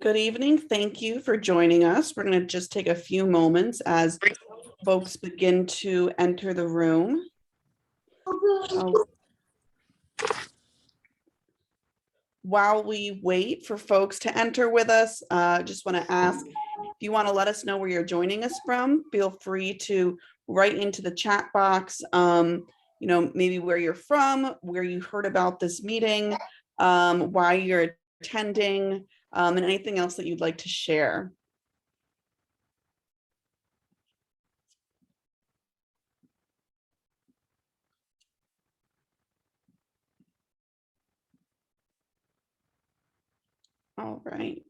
Good evening. Thank you for joining us. We're going to just take a few moments as folks begin to enter the room. While we wait for folks to enter with us, I just want to ask, if you want to let us know where you're joining us from, feel free to write into the chat box, maybe where you're from, where you heard about this meeting, why you're attending, and anything else that you'd like to share. All right.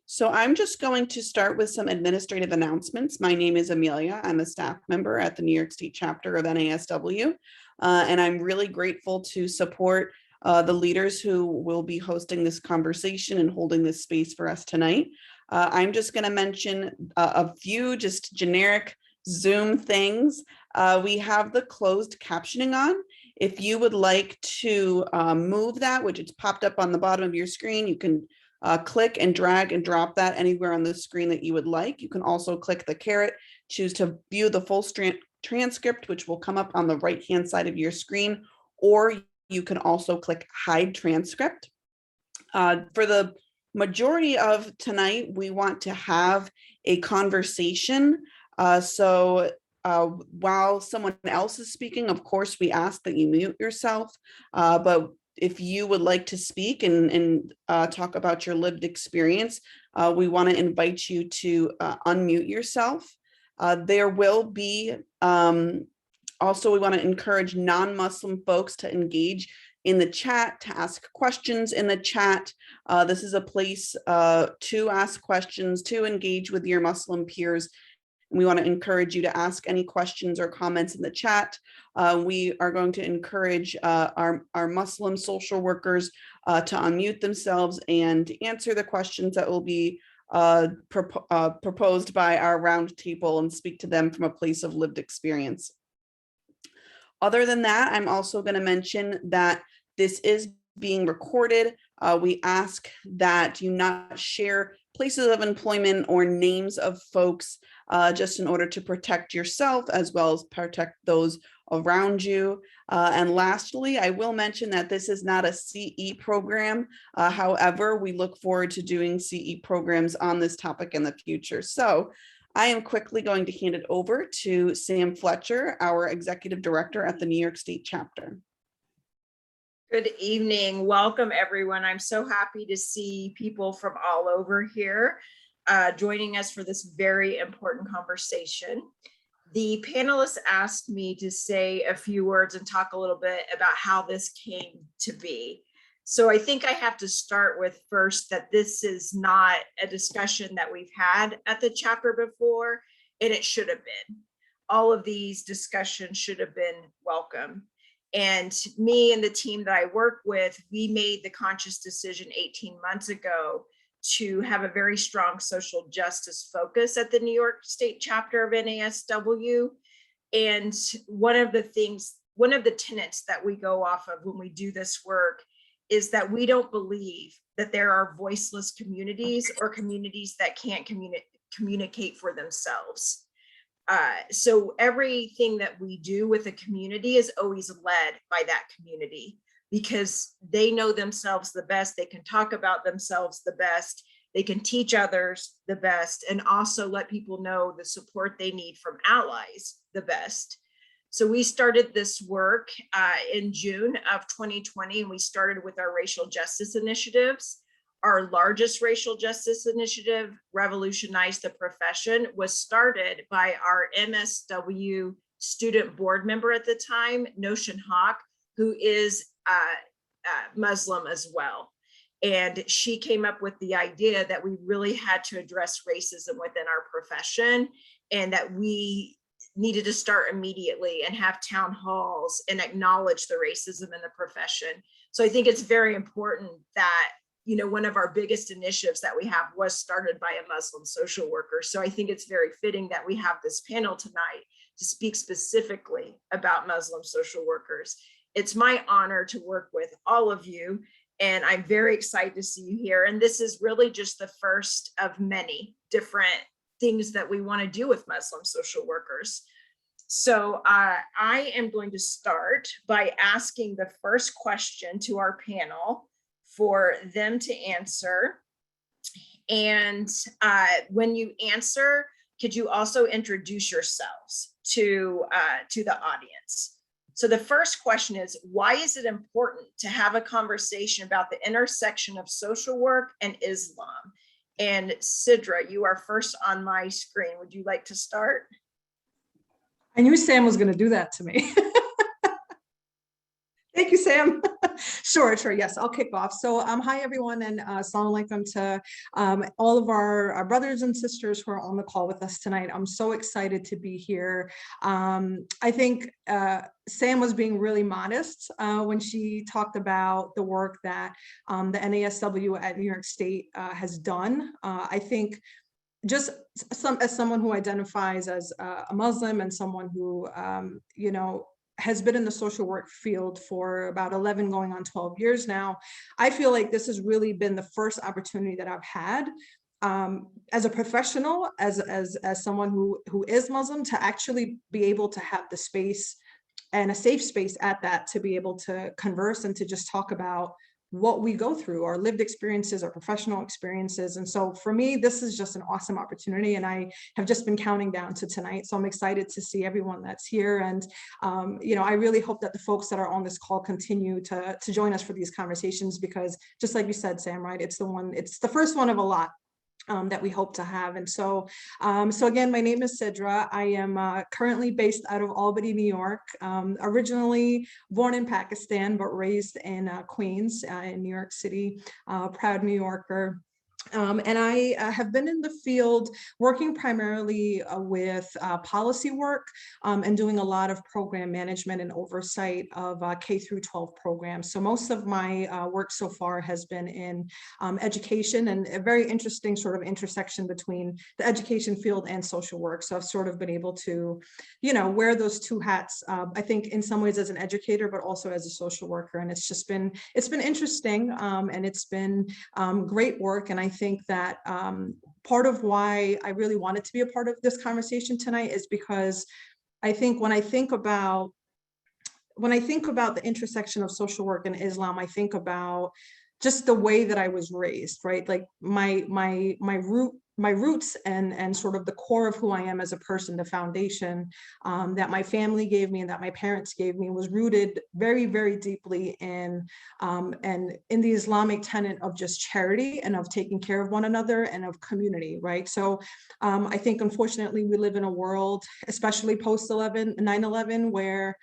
So I'm just going to start with some administrative announcements. My name is Amelia. I'm a staff member at the New York State chapter of NASW, and I'm really grateful to support the leaders who will be hosting this conversation and holding this space for us tonight. I'm just going to mention a few just generic Zoom things. We have the closed captioning on. If you would like to move that, which it's popped up on the bottom of your screen, you can click and drag and drop that anywhere on the screen that you would like. You can also click the caret, choose to view the full transcript, which will come up on the right-hand side of your screen, or you can also click hide transcript. For the majority of tonight, we want to have a conversation. While someone else is speaking, of course, we ask that you mute yourself, but if you would like to speak and talk about your lived experience, we want to invite you to unmute yourself. There will be, also we want to encourage non-Muslim folks to engage in the chat, to ask questions in the chat. This is a place to ask questions, to engage with your Muslim peers. We want to encourage you to ask any questions or comments in the chat. We are going to encourage our Muslim social workers to unmute themselves and answer the questions that will be proposed by our roundtable and speak to them from a place of lived experience. Other than that, I'm also going to mention that this is being recorded. We ask that you not share places of employment or names of folks just in order to protect yourself as well as protect those around you. And lastly, I will mention that this is not a CE program. However, we look forward to doing CE programs on this topic in the future. So I am quickly going to hand it over to Sam Fletcher, our Executive Director at the New York State chapter. Good evening. Welcome, everyone. I'm so happy to see people from all over here joining us for this very important conversation. The panelists asked me to say a few words and talk a little bit about how this came to be. So I think I have to start with first that this is not a discussion that we've had at the chapter before, and it should have been. All of these discussions should have been welcome. And me and the team that I work with, we made the conscious decision 18 months ago to have a very strong social justice focus at the New York State chapter of NASW. And one of the tenets that we go off of when we do this work is that we don't believe that there are voiceless communities or communities that can't communicate for themselves. So everything that we do with a community is always led by that community because they know themselves the best. They can talk about themselves the best. They can teach others the best and also let people know the support they need from allies the best. So we started this work in June of 2020, and we started with our racial justice initiatives. Our largest racial justice initiative, Revolutionize the Profession, was started by our MSW student board member at the time, Notion Hawk, who is Muslim as well. And she came up with the idea that we really had to address racism within our profession and that we needed to start immediately and have town halls and acknowledge the racism in the profession. So I think it's very important that one of our biggest initiatives that we have was started by a Muslim social worker. So I think it's very fitting that we have this panel tonight to speak specifically about Muslim social workers. It's my honor to work with all of you And I'm very excited to see you here. And this is really just the first of many different things that we want to do with Muslim social workers. So I am going to start by asking the first question to our panel for them to answer. And when you answer, could you also introduce yourselves to the audience? So the first question is, why is it important to have a conversation about the intersection of social work and Islam? And Sidra, you are first on my screen. Would you like to start? I knew Sam was going to do that to me. Thank you, Sam. Sure, yes, I'll kick off. So hi, everyone, and assalamu alaikum to all of our brothers and sisters who are on the call with us tonight. I'm so excited to be here. I think Sam was being really modest when she talked about the work that the NASW at New York State has done. I think just as someone who identifies as a Muslim and someone who, you know, has been in the social work field for about 11 going on 12 years now, I feel like this has really been the first opportunity that I've had as a professional, as someone who is Muslim, to actually be able to have the space and a safe space at that, to be able to converse and to just talk about what we go through, our lived experiences, our professional experiences. And so for me, this is just an awesome opportunity, and I have just been counting down to tonight. So I'm excited to see everyone that's here. And, you know, I really hope that the folks that are on this call continue to join us for these conversations, because just like you said, Sam, right, it's the first one of a lot that we hope to have. And so, so again, my name is Sidra. I am currently based out of Albany, New York, originally born in Pakistan, but raised in Queens, in New York City, proud New Yorker. And I have been in the field working primarily with policy work and doing a lot of program management and oversight of K through 12 programs. So most of my work so far has been in education, and a very interesting sort of intersection between the education field and social work. So I've sort of been able to, you know, wear those two hats, I think in some ways as an educator, but also as a social worker. And it's been interesting, and it's been great work. And I think that part of why I really wanted to be a part of this conversation tonight is because I think when I think about the intersection of social work and Islam, I think about just the way that I was raised, right? Like my roots and sort of the core of who I am as a person, the foundation that my family gave me and that my parents gave me, was rooted very, very deeply in and in the Islamic tenet of just charity and of taking care of one another and of community, right? So I think unfortunately we live in a world, especially post 9/11, where,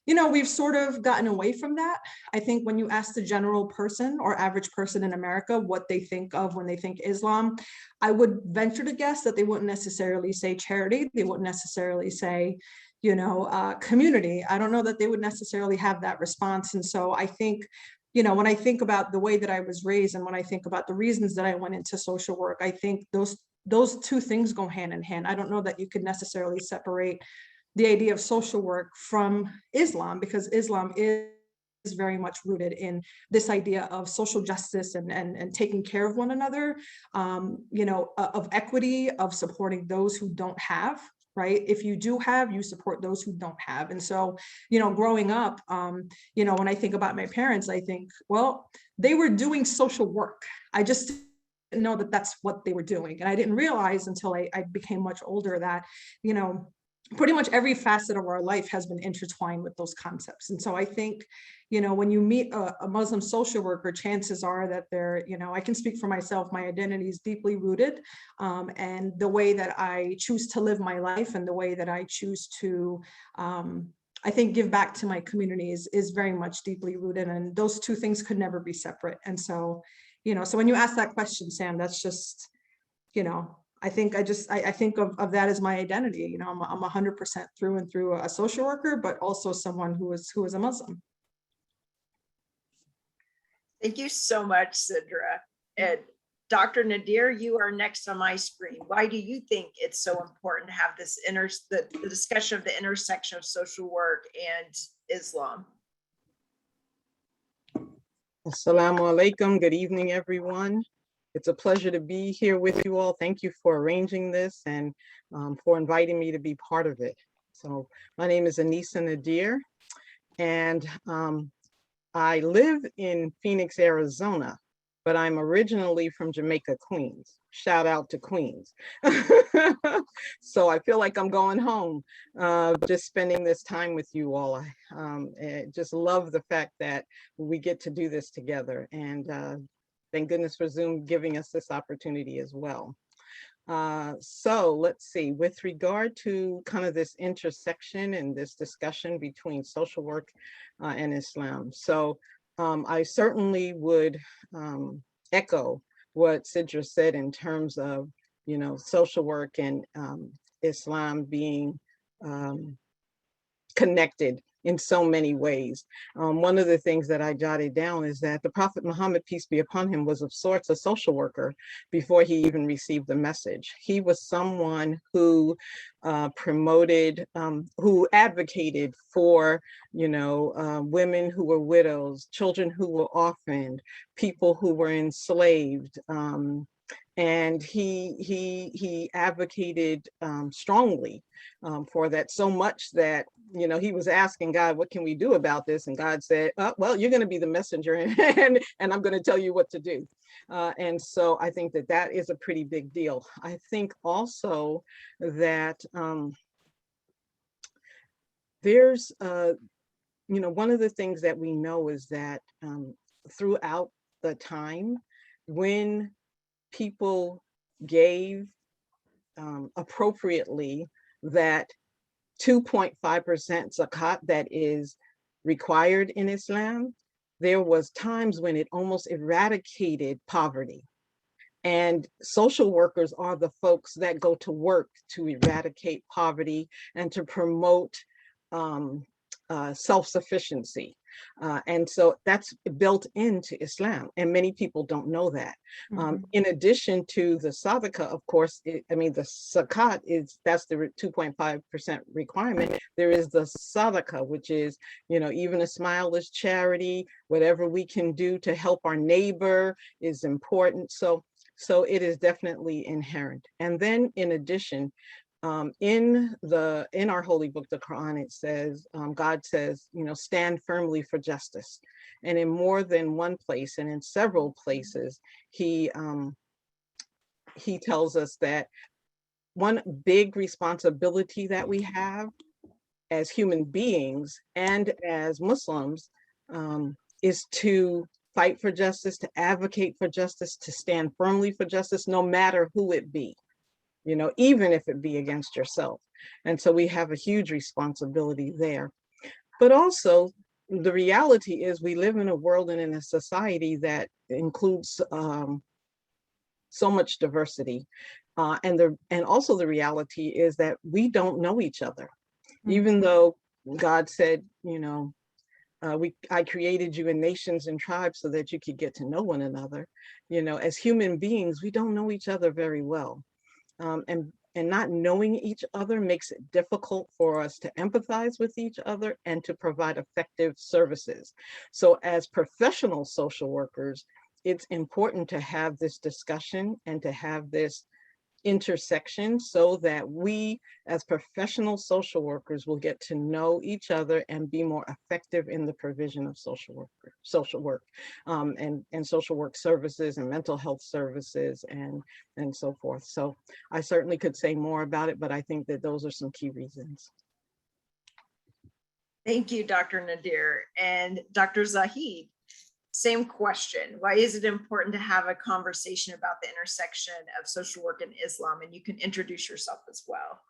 you know, we've sort of gotten away from that. I think when you ask the general person or average person in America what they think of when they think Islam, I would venture to guess that they wouldn't necessarily say charity. They wouldn't necessarily say, you know, community. I don't know that they would necessarily have that response. And so I think, you know, when I think about the way that I was raised and when I think about the reasons that I went into social work, I think those two things go hand in hand. I don't know that you could necessarily separate the idea of social work from Islam, because Islam is very much rooted in this idea of social justice and taking care of one another, you know, of equity, of supporting those who don't have, right? If you do have, you support those who don't have. And so, you know, growing up, you know, when I think about my parents, I think, well, they were doing social work. I just didn't know that that's what they were doing. And I didn't realize until I became much older that, you know, pretty much every facet of our life has been intertwined with those concepts. And so I think, you know, when you meet a Muslim social worker, chances are that they're, you know, I can speak for myself, my identity is deeply rooted. And the way that I choose to live my life and the way that I choose to, I think, give back to my communities is very much deeply rooted. And those two things could never be separate. And so, you know, so when you ask that question, Sam, that's just, you know, I think I think of that as my identity. You know, I'm 100% through and through a social worker, but also someone who is a Muslim. Thank you so much, Sidra. And Dr. Nadir, you are next on my screen. Why do you think it's so important to have this the discussion of the intersection of social work and Islam? Assalamu alaikum. Good evening, everyone. It's a pleasure to be here with you all. Thank you for arranging this and for inviting me to be part of it. So my name is Anissa Nadir, and I live in Phoenix, Arizona, but I'm originally from Jamaica, Queens. Shout out to Queens. So I feel like I'm going home, just spending this time with you all. I just love the fact that we get to do this together, and thank goodness for Zoom giving us this opportunity as well. So let's see, with regard to kind of this intersection and this discussion between social work and Islam. So I certainly would echo what Sidra said in terms of, you know, social work and Islam being connected in so many ways. One of the things that I jotted down is that the Prophet Muhammad, peace be upon him, was of sorts a social worker before he even received the message. He was someone who promoted, who advocated for, you know, women who were widows, children who were orphaned, people who were enslaved. And he advocated strongly for that, so much that, you know, he was asking God, what can we do about this? And God said, well, you're going to be the messenger, and I'm going to tell you what to do. And so I think that that is a pretty big deal. I think also that there's, you know, one of the things that we know is that throughout the time when people gave appropriately that 2.5% zakat that is required in Islam, there was times when it almost eradicated poverty. And social workers are the folks that go to work to eradicate poverty and to promote self-sufficiency. And so that's built into Islam, and many people don't know that. In addition to the sadaqa, of course, the zakat that's the 2.5% requirement. There is the sadaqa, which is, you know, even a smile is charity. Whatever we can do to help our neighbor is important. So it is definitely inherent. And then in addition, in our holy book, the Quran, it says, God says, you know, stand firmly for justice. And in more than one place, and in several places, he tells us that one big responsibility that we have as human beings and as Muslims is to fight for justice, to advocate for justice, to stand firmly for justice, no matter who it be. You know, even if it be against yourself. And so we have a huge responsibility there. But also, the reality is we live in a world and in a society that includes so much diversity. And also the reality is that we don't know each other. Even though God said, you know, I created you in nations and tribes so that you could get to know one another. You know, as human beings, we don't know each other very well. And not knowing each other makes it difficult for us to empathize with each other and to provide effective services. So as professional social workers, it's important to have this discussion and to have this intersection so that we as professional social workers will get to know each other and be more effective in the provision of social work and social work services and mental health services and so forth. So I certainly could say more about it, but I think that those are some key reasons. Thank you, Dr. Nadir. And Dr. Zahid, same question. Why is it important to have a conversation about the intersection of social work and Islam? And you can introduce yourself as well.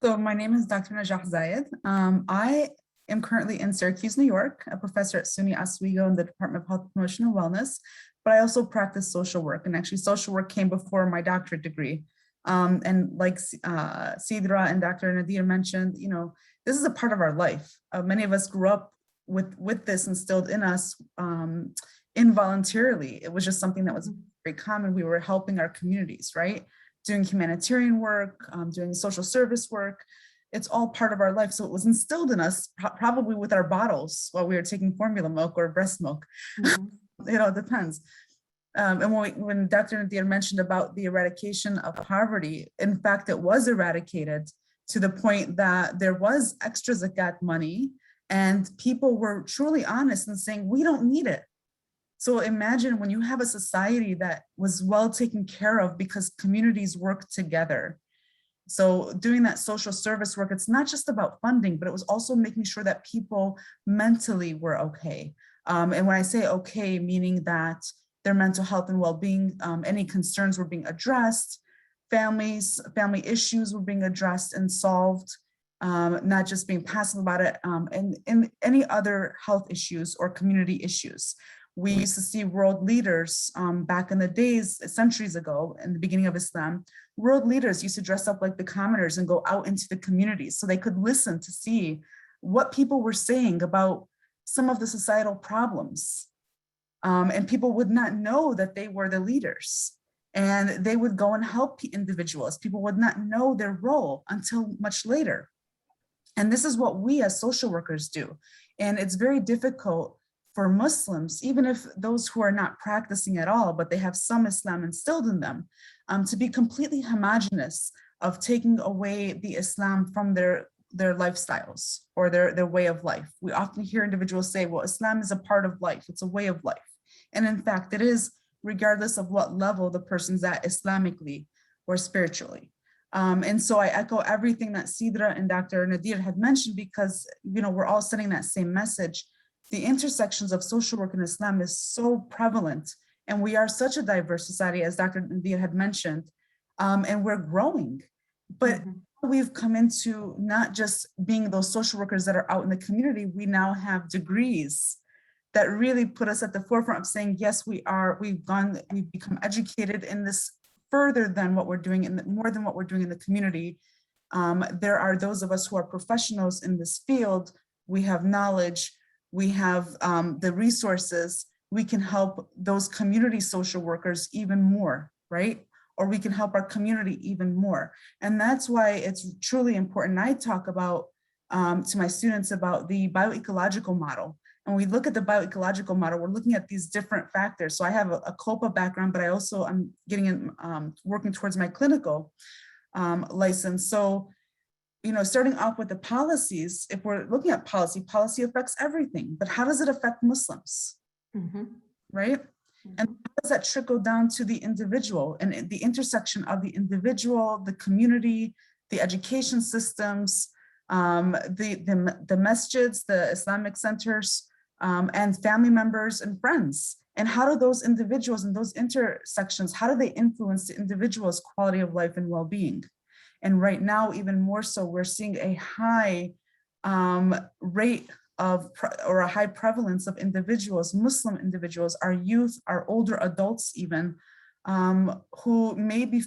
So my name is Dr. Najah Zayed. I am currently in Syracuse, New York, a professor at SUNY Oswego in the Department of Health Promotion and Wellness, but I also practice social work. And actually social work came before my doctorate degree. And like Sidra and Dr. Nadir mentioned, you know, this is a part of our life. Many of us grew up with this instilled in us involuntarily. It was just something that was very common. We were helping our communities, right? Doing humanitarian work, doing social service work. It's all part of our life. So it was instilled in us probably with our bottles while we were taking formula milk or breast milk. It depends. And when Dr. Nadir mentioned about the eradication of poverty, in fact, it was eradicated to the point that there was extra zakat money and people were truly honest in saying, we don't need it. So imagine when you have a society that was well taken care of because communities work together. So doing that social service work, it's not just about funding, but it was also making sure that people mentally were okay. And when I say okay, meaning that their mental health and well-being, any concerns were being addressed, family issues were being addressed and solved, not just being passive about it, and any other health issues or community issues. We used to see world leaders back in the days, centuries ago, in the beginning of Islam, world leaders used to dress up like the commoners and go out into the communities so they could listen to see what people were saying about some of the societal problems. And people would not know that they were the leaders. And they would go and help individuals. People would not know their role until much later. And this is what we as social workers do. And it's very difficult for Muslims, even if those who are not practicing at all, but they have some Islam instilled in them, to be completely homogenous of taking away the Islam from their lifestyles or their way of life. We often hear individuals say, well, Islam is a part of life. It's a way of life. And in fact, it is, regardless of what level the person's at Islamically or spiritually. And so I echo everything that Sidra and Dr. Nadir had mentioned, because we're all sending that same message. The intersections of social work in Islam is so prevalent, and we are such a diverse society, as Dr. Nadir had mentioned, and we're growing. But we've come into not just being those social workers that are out in the community, we now have degrees that really put us at the forefront of saying, yes, we've become educated in this further than what we're doing, more than what we're doing in the community. There are those of us who are professionals in this field. We have knowledge, we have the resources, we can help those community social workers even more, right? Or we can help our community even more. And that's why it's truly important. I talk about to my students about the bioecological model. And we look at the bioecological model, we're looking at these different factors. So I have a COPA background, but I'm getting in, working towards my clinical license. So, starting off with the policies, if we're looking at policy affects everything, but how does it affect Muslims, right? And how does that trickle down to the individual and the intersection of the individual, the community, the education systems, the masjids, the Islamic centers, and family members and friends? And how do those individuals and those intersections, how do they influence the individual's quality of life and well-being? And right now, even more so, we're seeing a high rate of, or a high prevalence of individuals, Muslim individuals, our youth, our older adults even, who may be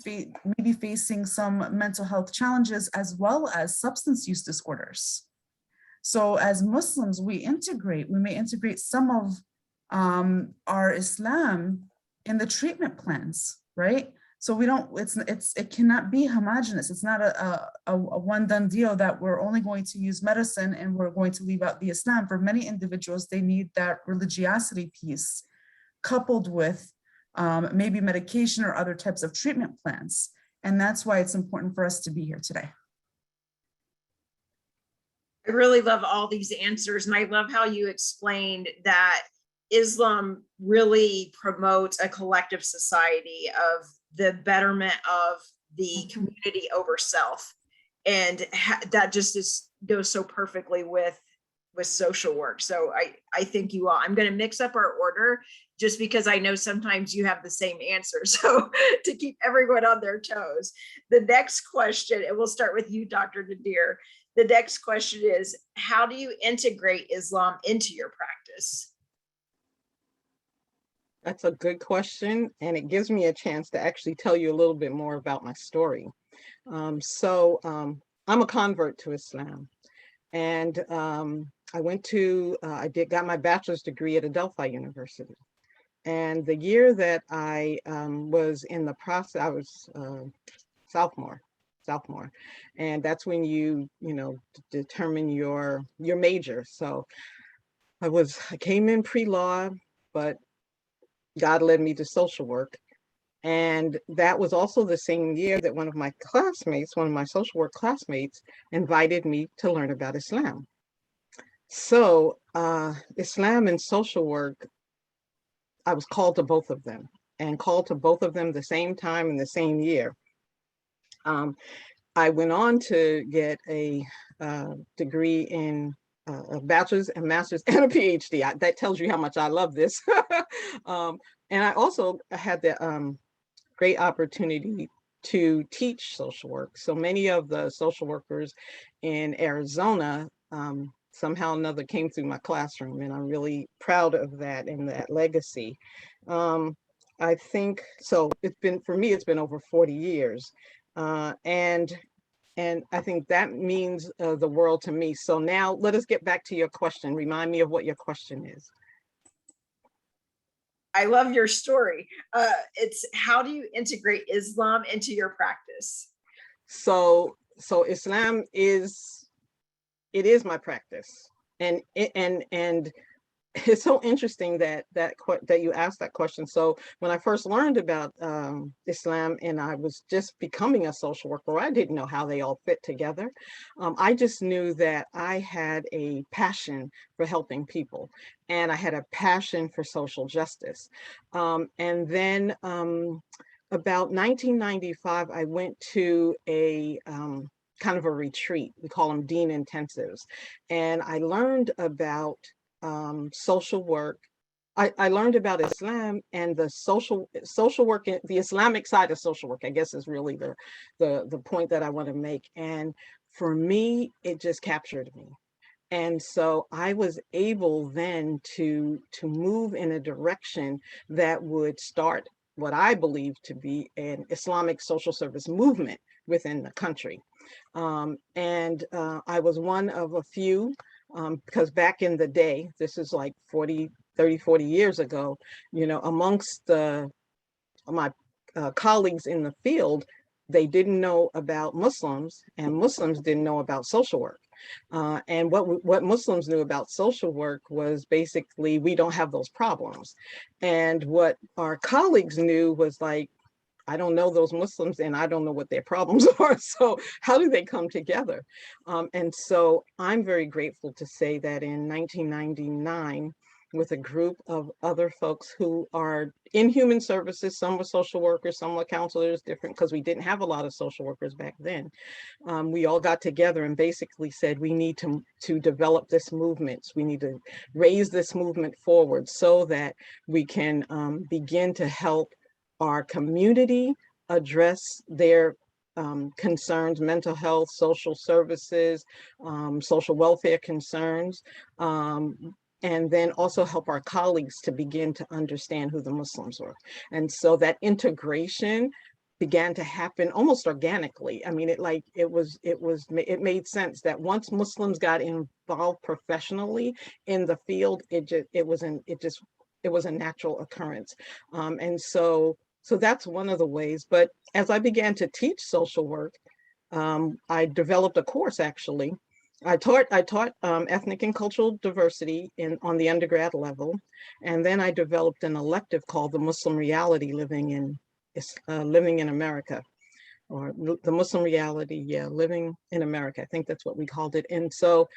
facing some mental health challenges as well as substance use disorders. So as Muslims, we may integrate some of our Islam in the treatment plans, right? So it cannot be homogenous. It's not a one done deal that we're only going to use medicine and we're going to leave out the Islam. For many individuals, they need that religiosity piece coupled with maybe medication or other types of treatment plans. And that's why it's important for us to be here today. I really love all these answers, and I love how you explained that Islam really promotes a collective society of the betterment of the community over self. And that just goes so perfectly with social work. So I thank you all. I'm going to mix up our order just because I know sometimes you have the same answer. So to keep everyone on their toes, the next question, and we'll start with you, Dr. Nadir. The next question is, how do you integrate Islam into your practice? That's a good question, and it gives me a chance to actually tell you a little bit more about my story. I'm a convert to Islam, and I got my bachelor's degree at Adelphi University. And the year that I was in the process, I was sophomore, and that's when you determine your major. So I came in pre-law, but God led me to social work. And that was also the same year that one of my classmates, one of my social work classmates, invited me to learn about Islam. So Islam and social work, I was called to both of them, and called to both of them the same time in the same year. I went on to get a degree in a bachelor's and master's and a PhD. That tells you how much I love this. And I also had the great opportunity to teach social work. So many of the social workers in Arizona somehow or another came through my classroom, and I'm really proud of that and that legacy. I think, so it's been, for me, it's been over 40 years. And I think that means the world to me. So now let us get back to your question. Remind me of what your question is. I love your story. It's how do you integrate Islam into your practice? So Islam is, it is my practice. And it's so interesting that you asked that question. So when I first learned about Islam, and I was just becoming a social worker, I didn't know how they all fit together. I just knew that I had a passion for helping people, and I had a passion for social justice. And then about 1995, I went to a kind of a retreat. We call them Dean Intensives. And I learned about social work. I learned about Islam and the social work, the Islamic side of social work, I guess, is really the point that I want to make. And for me, it just captured me. And so I was able then to move in a direction that would start what I believe to be an Islamic social service movement within the country. And I was one of a few, because back in the day, this is like 30, 40 years ago, you know, amongst my colleagues in the field, they didn't know about Muslims, and Muslims didn't know about social work. And what Muslims knew about social work was basically, we don't have those problems. And what our colleagues knew was like, I don't know those Muslims, and I don't know what their problems are. So how do they come together? And so I'm very grateful to say that in 1999, with a group of other folks who are in human services, some were social workers, some were counselors, different, because we didn't have a lot of social workers back then. We all got together and basically said, we need to develop this movement. We need to raise this movement forward so that we can begin to help our community address their concerns, mental health, social services, social welfare concerns, and then also help our colleagues to begin to understand who the Muslims were. And so that integration began to happen almost organically. I mean, it made sense that once Muslims got involved professionally in the field, it was a natural occurrence. And so that's one of the ways. But as I began to teach social work, I developed a course, actually. I taught ethnic and cultural diversity on the undergrad level. And then I developed an elective called the Muslim Reality Living in America, or the Muslim Reality, Living in America. I think that's what we called it. And so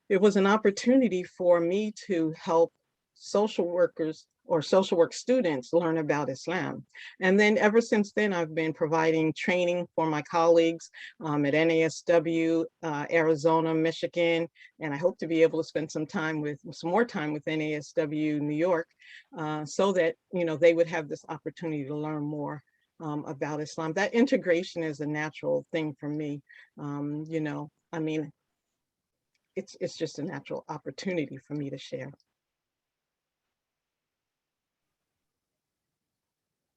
it was an opportunity for me to help social workers or social work students learn about Islam. And then ever since then, I've been providing training for my colleagues at NASW, Arizona, Michigan, and I hope to be able to spend some more time with NASW New York, so that, you know, they would have this opportunity to learn more about Islam. That integration is a natural thing for me. You know, I mean, it's just a natural opportunity for me to share.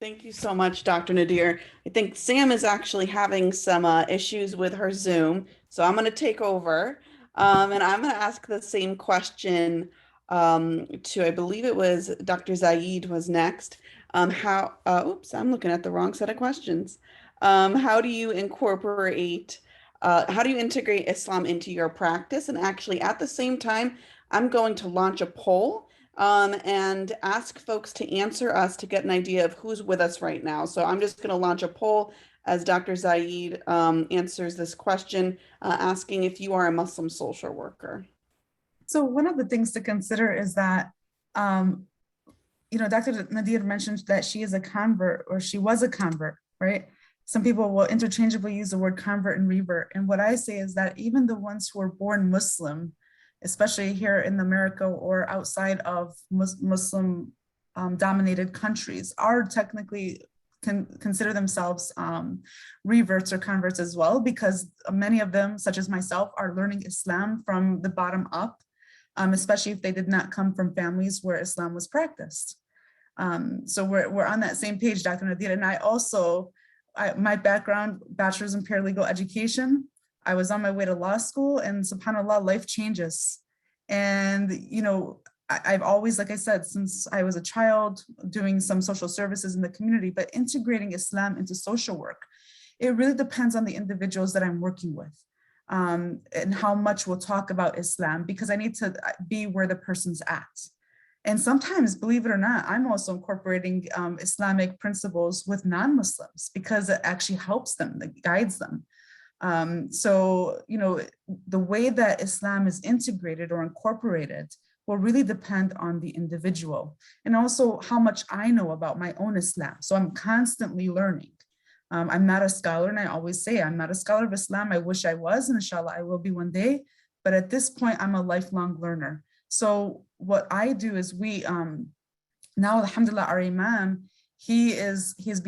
Thank you so much, Dr. Nadir. I think Sam is actually having some issues with her Zoom, so I'm going to take over, and I'm going to ask the same question to, I believe it was Dr. Zaid was next. Oops, I'm looking at the wrong set of questions. How do you integrate Islam into your practice? And actually, at the same time, I'm going to launch a poll and ask folks to answer us to get an idea of who's with us right now. So I'm just going to launch a poll as Dr. Zaid answers this question, asking if you are a Muslim social worker. So one of the things to consider is that, Dr. Nadir mentioned that she is a convert, or she was a convert, right? Some people will interchangeably use the word convert and revert. And what I say is that even the ones who are born Muslim, especially here in America or outside of Muslim dominated countries, are technically can consider themselves reverts or converts as well, because many of them, such as myself, are learning Islam from the bottom up, especially if they did not come from families where Islam was practiced. So we're on that same page, Dr. Nadir. And I also, my background, bachelor's in paralegal education, I was on my way to law school, and subhanAllah, life changes. And, I've always, like I said, since I was a child, doing some social services in the community, but integrating Islam into social work, it really depends on the individuals that I'm working with, and how much we'll talk about Islam, because I need to be where the person's at. And sometimes, believe it or not, I'm also incorporating Islamic principles with non-Muslims, because it actually helps them, it guides them. So, the way that Islam is integrated or incorporated will really depend on the individual, and also how much I know about my own Islam. So I'm constantly learning. I'm not a scholar, and I always say I'm not a scholar of Islam. I wish I was, and inshallah I will be one day. But at this point, I'm a lifelong learner. So what I do is now, alhamdulillah, our imam, he obtained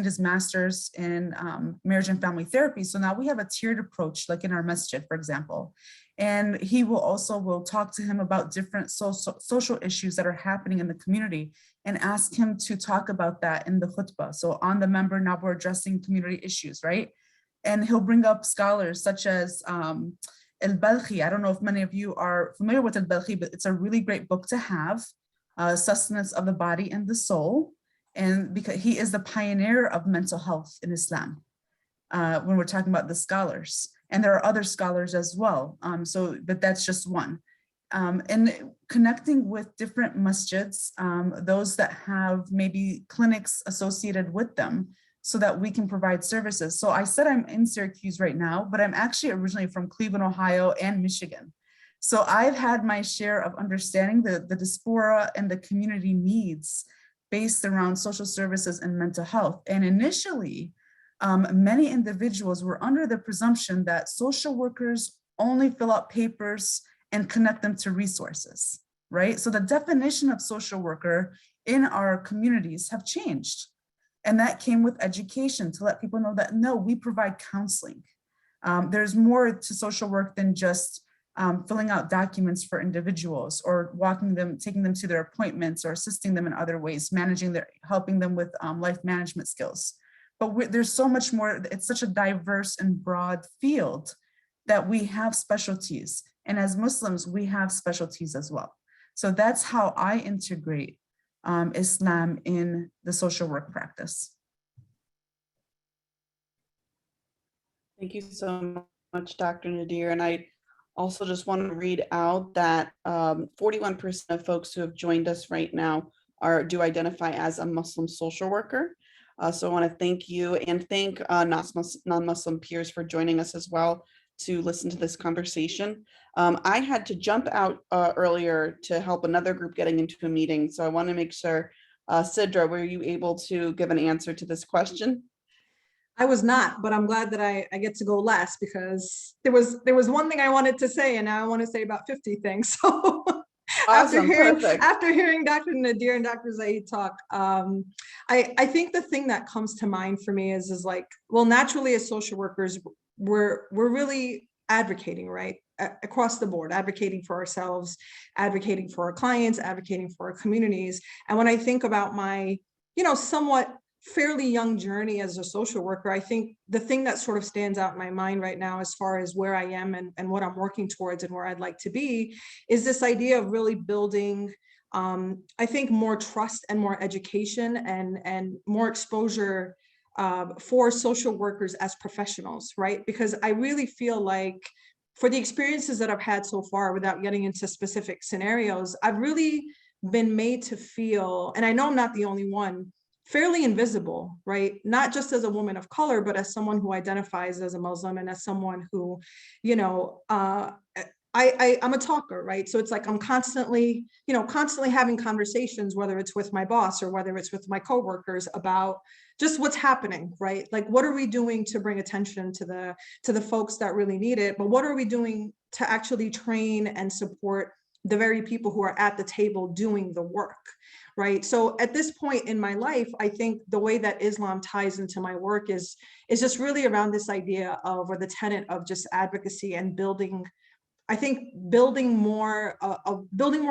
his master's in marriage and family therapy. So now we have a tiered approach, like in our masjid, for example. And he will talk to him about different social issues that are happening in the community, and ask him to talk about that in the khutbah. So on the member, now we're addressing community issues, right? And he'll bring up scholars such as Al-Balkhi. I don't know if many of you are familiar with Al-Balkhi, but it's a really great book to have, Sustenance of the Body and the Soul. And because he is the pioneer of mental health in Islam, when we're talking about the scholars. And there are other scholars as well. But that's just one. And connecting with different masjids, those that have maybe clinics associated with them, so that we can provide services. So I said I'm in Syracuse right now, but I'm actually originally from Cleveland, Ohio and Michigan. So I've had my share of understanding the diaspora and the community needs based around social services and mental health. And initially, many individuals were under the presumption that social workers only fill out papers and connect them to resources, right? So the definition of social worker in our communities have changed. And that came with education, to let people know that, no, we provide counseling. There's more to social work than just filling out documents for individuals, or walking them, taking them to their appointments, or assisting them in other ways, helping them with life management skills. But there's so much more. It's such a diverse and broad field that we have specialties. And as Muslims, we have specialties as well. So that's how I integrate Islam in the social work practice. Thank you so much, Dr. Nadir. And I also just want to read out that 41% of folks who have joined us right now do identify as a Muslim social worker. So I want to thank you, and thank non-Muslim peers for joining us as well to listen to this conversation. I had to jump out earlier to help another group getting into a meeting. So I want to make sure, Sidra, were you able to give an answer to this question? I was not, but I'm glad that I get to go last, because there was one thing I wanted to say, and now I want to say about 50 things. So Awesome, after hearing Dr. Nadir and Dr. Zaid talk, I think the thing that comes to mind for me is like, well, naturally as social workers, we're really advocating, right? Across the board, advocating for ourselves, advocating for our clients, advocating for our communities. And when I think about my, somewhat fairly young journey as a social worker, I think the thing that sort of stands out in my mind right now, as far as where I am and what I'm working towards and where I'd like to be, is this idea of really building, I think, more trust and more education and more exposure for social workers as professionals, right? Because I really feel like for the experiences that I've had so far, without getting into specific scenarios, I've really been made to feel, and I know I'm not the only one, fairly invisible, right? Not just as a woman of color, but as someone who identifies as a Muslim and as someone who, you know, I'm a talker, right? So it's like I'm constantly, you know, constantly having conversations, whether it's with my boss or whether it's with my coworkers, about just what's happening, right? Like, what are we doing to bring attention to the folks that really need it? But what are we doing to actually train and support the very people who are at the table doing the work, right? So at this point in my life, I think the way that Islam ties into my work is just really around this idea of, or the tenet of, just advocacy and building, I think building more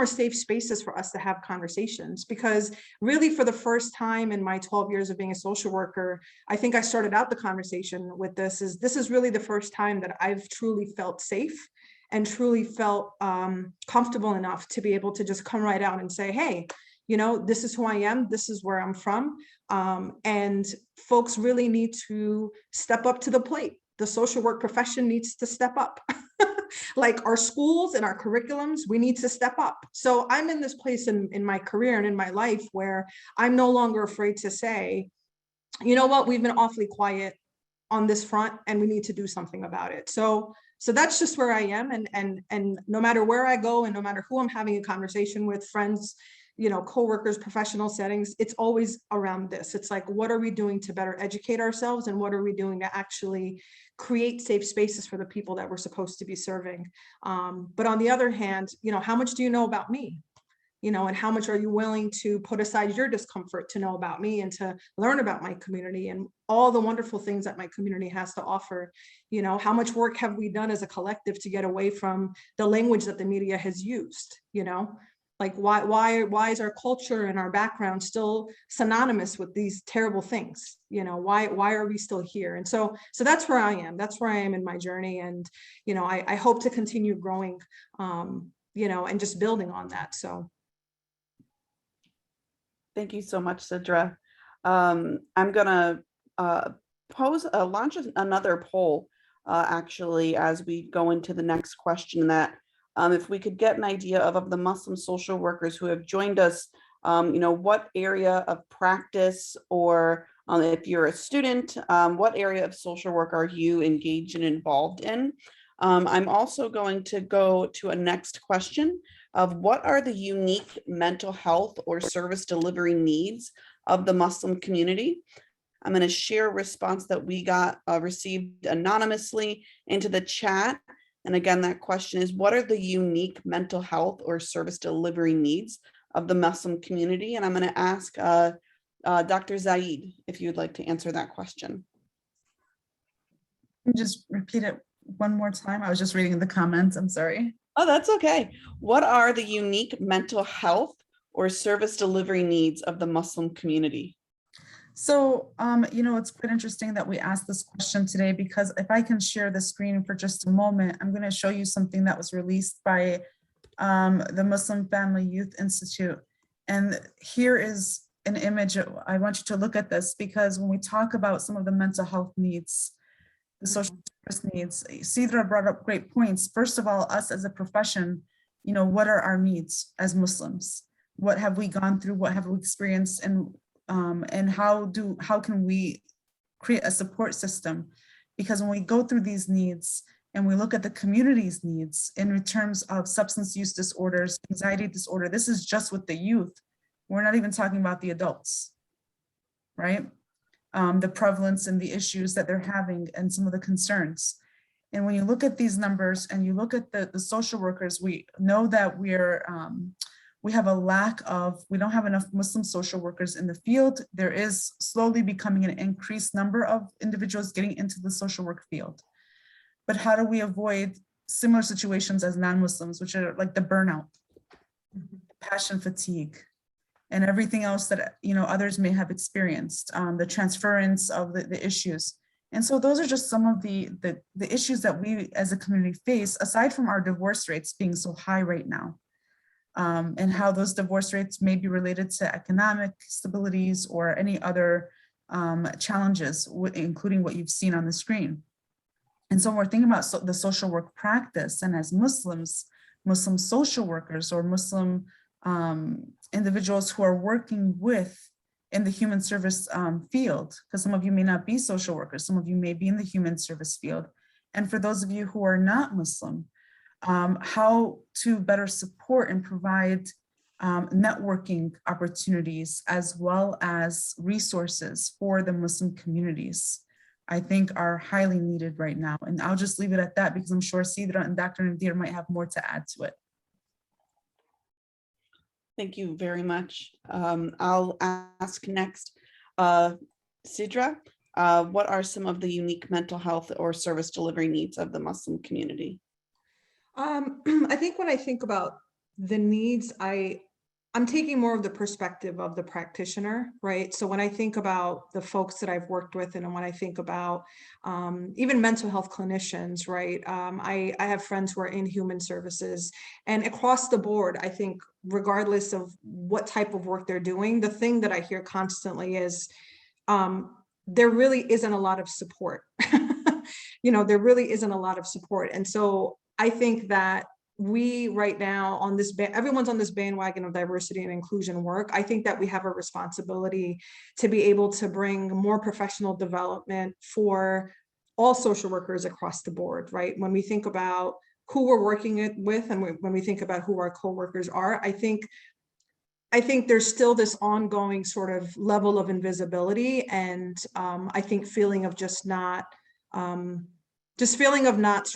safe spaces for us to have conversations. Because really, for the first time in my 12 years of being a social worker, I think I started out the conversation with this is really the first time that I've truly felt safe and truly felt comfortable enough to be able to just come right out and say, hey, you know, this is who I am, this is where I'm from. And folks really need to step up to the plate. The social work profession needs to step up. Like our schools and our curriculums, we need to step up. So I'm in this place in my career and in my life where I'm no longer afraid to say, you know what, we've been awfully quiet on this front and we need to do something about it. So that's just where I am. And no matter where I go and no matter who I'm having a conversation with, friends, you know, coworkers, professional settings, it's always around this. It's like, what are we doing to better educate ourselves? And what are we doing to actually create safe spaces for the people that we're supposed to be serving? But on the other hand, you know, how much do you know about me? You know, and how much are you willing to put aside your discomfort to know about me and to learn about my community and all the wonderful things that my community has to offer? You know, how much work have we done as a collective to get away from the language that the media has used? You know, like why is our culture and our background still synonymous with these terrible things? You know, why are we still here? And so that's where I am. That's where I am in my journey. And, you know, I hope to continue growing, you know, and just building on that. So. Thank you so much, Sidra. I'm gonna launch another poll actually as we go into the next question, that if we could get an idea of the Muslim social workers who have joined us, you know, what area of practice, or if you're a student, what area of social work are you engaged and involved in? I'm also going to go to a next question of what are the unique mental health or service delivery needs of the Muslim community. I'm going to share a response that we got received anonymously into the chat. And again, that question is, what are the unique mental health or service delivery needs of the Muslim community? And I'm going to ask Dr. Zaid if you'd like to answer that question. Just repeat it one more time. I was just reading the comments. I'm sorry. Oh, that's okay. What are the unique mental health or service delivery needs of the Muslim community? So, you know, it's quite interesting that we asked this question today, because if I can share the screen for just a moment, I'm going to show you something that was released by the Muslim Family Youth Institute. And here is an image. I want you to look at this, because when we talk about some of the mental health needs, the social service needs, Sidra brought up great points. First of all, us as a profession, you know, what are our needs as Muslims? What have we gone through? What have we experienced? And how can we create a support system? Because when we go through these needs and we look at the community's needs in terms of substance use disorders, anxiety disorder, this is just with the youth. We're not even talking about the adults, right? The prevalence and the issues that they're having and some of the concerns. And when you look at these numbers and you look at the social workers, we know that we have a lack of, we don't have enough Muslim social workers in the field. There is slowly becoming an increased number of individuals getting into the social work field. But how do we avoid similar situations as non-Muslims, which are like the burnout, passion fatigue, and everything else that, you know, others may have experienced, the transference of the issues. And so those are just some of the issues that we as a community face, aside from our divorce rates being so high right now, and how those divorce rates may be related to economic stabilities or any other challenges, including what you've seen on the screen. And so when we're thinking about the social work practice, and as Muslims, Muslim social workers or Muslim individuals who are working in the human service field, because some of you may not be social workers, some of you may be in the human service field. And for those of you who are not Muslim, how to better support and provide networking opportunities as well as resources for the Muslim communities, I think are highly needed right now. And I'll just leave it at that because I'm sure Sidra and Dr. Nadir might have more to add to it. Thank you very much. I'll ask next, Sidra, what are some of the unique mental health or service delivery needs of the Muslim community? I think when I think about the needs, I'm taking more of the perspective of the practitioner, right? So when I think about the folks that I've worked with, and when I think about even mental health clinicians, right? I have friends who are in human services, and across the board, I think regardless of what type of work they're doing, the thing that I hear constantly is there really isn't a lot of support. There really isn't a lot of support. And so I think that we right now on this, everyone's on this bandwagon of diversity and inclusion work. I think that we have a responsibility to be able to bring more professional development for all social workers across the board, right? When we think about who we're working with and when we think about who our coworkers are, I think there's still this ongoing sort of level of invisibility and I think feeling of just not, feeling of not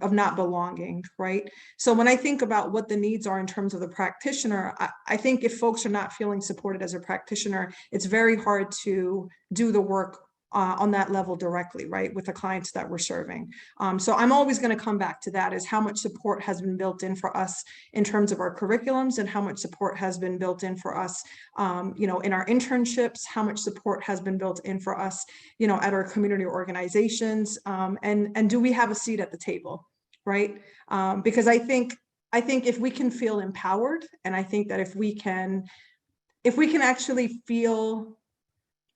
of not belonging, right? So when I think about what the needs are in terms of the practitioner, I think if folks are not feeling supported as a practitioner, it's very hard to do the work on that level directly, right, with the clients that we're serving. So I'm always going to come back to that, is how much support has been built in for us in terms of our curriculums, and how much support has been built in for us, in our internships, how much support has been built in for us, at our community organizations, and do we have a seat at the table, right? Because I think if we can feel empowered, and I think that if we can actually feel,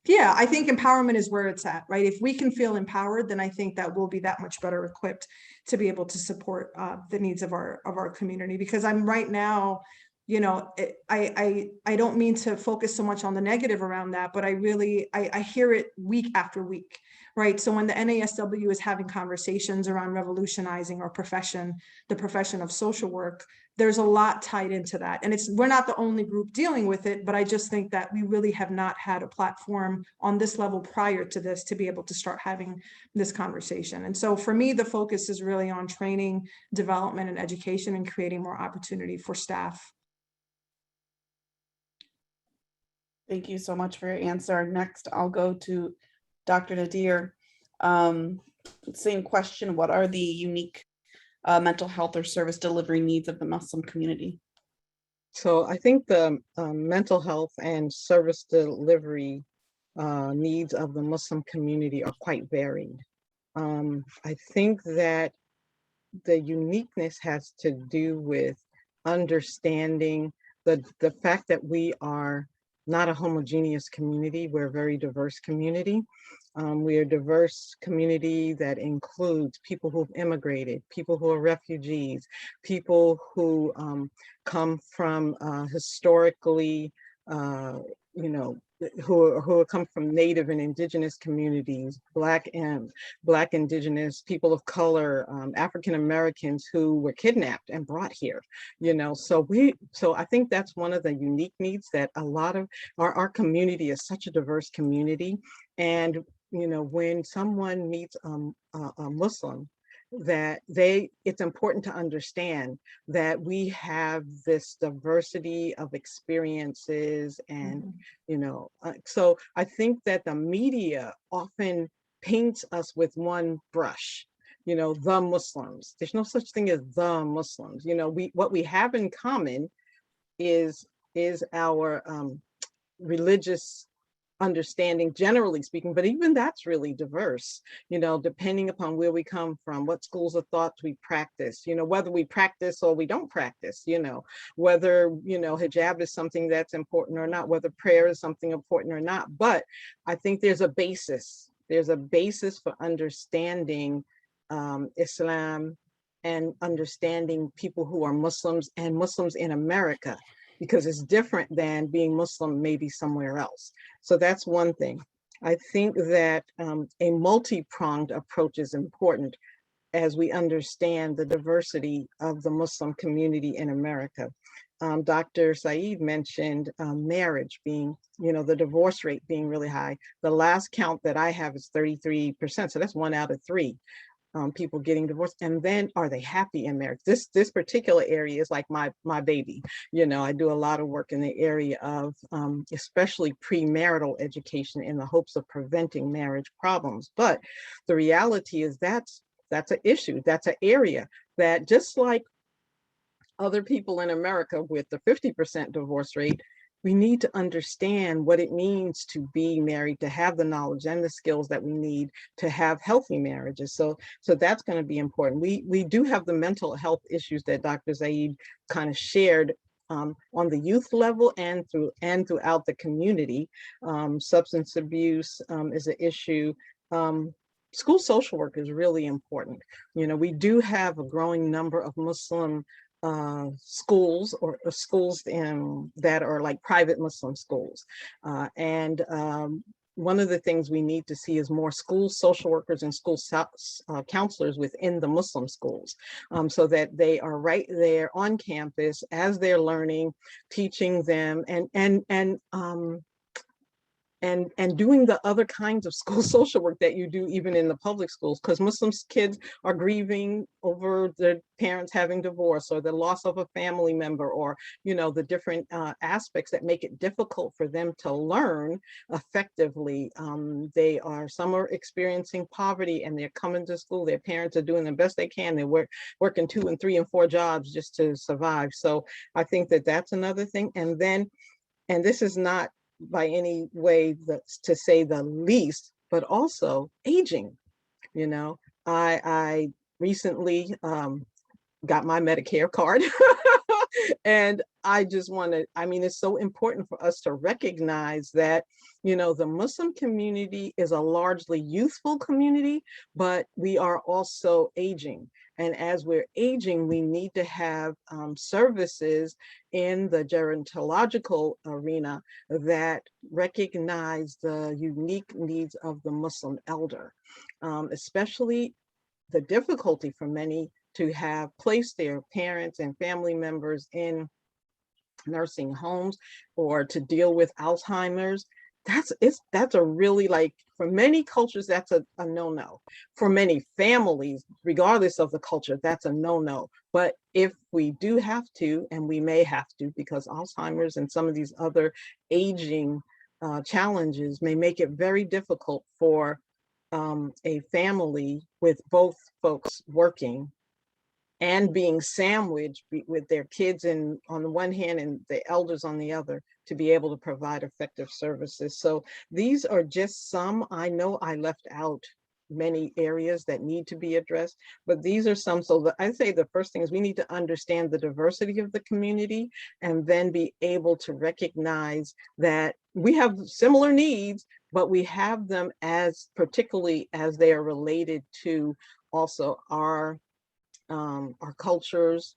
yeah, I think empowerment is where it's at, right? If we can feel empowered, then I think that we'll be that much better equipped to be able to support the needs of our community. Because I'm right now, I don't mean to focus so much on the negative around that, but I hear it week after week, right? So when the NASW is having conversations around revolutionizing our profession, the profession of social work, there's a lot tied into that. And we're not the only group dealing with it, but I just think that we really have not had a platform on this level prior to this to be able to start having this conversation. And so for me, the focus is really on training, development, and education, and creating more opportunity for staff. Thank you so much for your answer. Next, I'll go to Dr. Nadir. Same question, what are the unique mental health or service delivery needs of the Muslim community? So I think the mental health and service delivery needs of the Muslim community are quite varied. I think that the uniqueness has to do with understanding the fact that we are not a homogeneous community. We're a very diverse community. We are a diverse community that includes people who've immigrated, people who are refugees, people who come from historically, who come from Native and Indigenous communities, Black Indigenous, people of color, African Americans who were kidnapped and brought here. So I think that's one of the unique needs, that a lot of our community is such a diverse community. And when someone meets a Muslim, that it's important to understand that we have this diversity of experiences. And so I think that the media often paints us with one brush, the Muslims. There's no such thing as the Muslims. What we have in common is our religious understanding, generally speaking, but even that's really diverse, depending upon where we come from, what schools of thought we practice, whether we practice or we don't practice, whether, hijab is something that's important or not, whether prayer is something important or not. But I think there's a basis for understanding Islam, and understanding people who are Muslims and Muslims in America, because it's different than being Muslim maybe somewhere else. So that's one thing. I think that a multi-pronged approach is important as we understand the diversity of the Muslim community in America. Dr. Saeed mentioned marriage being, the divorce rate being really high. The last count that I have is 33%. So that's 1 out of 3 people getting divorced. And then are they happy in marriage? This particular area is like my baby. I do a lot of work in the area of especially premarital education in the hopes of preventing marriage problems. But the reality is that's an issue. That's an area that, just like other people in America with the 50% divorce rate, we need to understand what it means to be married, to have the knowledge and the skills that we need to have healthy marriages. So that's going to be important. We do have the mental health issues that Dr. Zaid kind of shared on the youth level and throughout the community. Substance abuse is an issue. School social work is really important. We do have a growing number of Muslim schools or schools that are like private Muslim schools. And one of the things we need to see is more school social workers and school counselors within the Muslim schools, so that they are right there on campus as they're learning, teaching them, and doing the other kinds of school social work that you do even in the public schools, because Muslim kids are grieving over their parents having divorce or the loss of a family member, or the different aspects that make it difficult for them to learn effectively. Some are experiencing poverty and they're coming to school. Their parents are doing the best they can. They're working 2 and 3 and 4 jobs just to survive. So I think that that's another thing. And this is not by any way to say the least, but also aging. I recently got my Medicare card. And I just it's so important for us to recognize that, the Muslim community is a largely youthful community, but we are also aging. And as we're aging, we need to have services in the gerontological arena that recognize the unique needs of the Muslim elder, especially the difficulty for many to have placed their parents and family members in nursing homes or to deal with Alzheimer's. That's a really, like, for many cultures, that's a no-no. For many families, regardless of the culture, that's a no-no. But if we do have to, and we may have to, because Alzheimer's and some of these other aging challenges may make it very difficult for a family with both folks working and being sandwiched with their kids on the one hand and the elders on the other, to be able to provide effective services. So these are just some. I know I left out many areas that need to be addressed, but these are some. So I say the first thing is we need to understand the diversity of the community, and then be able to recognize that we have similar needs, but we have them particularly as they are related to also our cultures,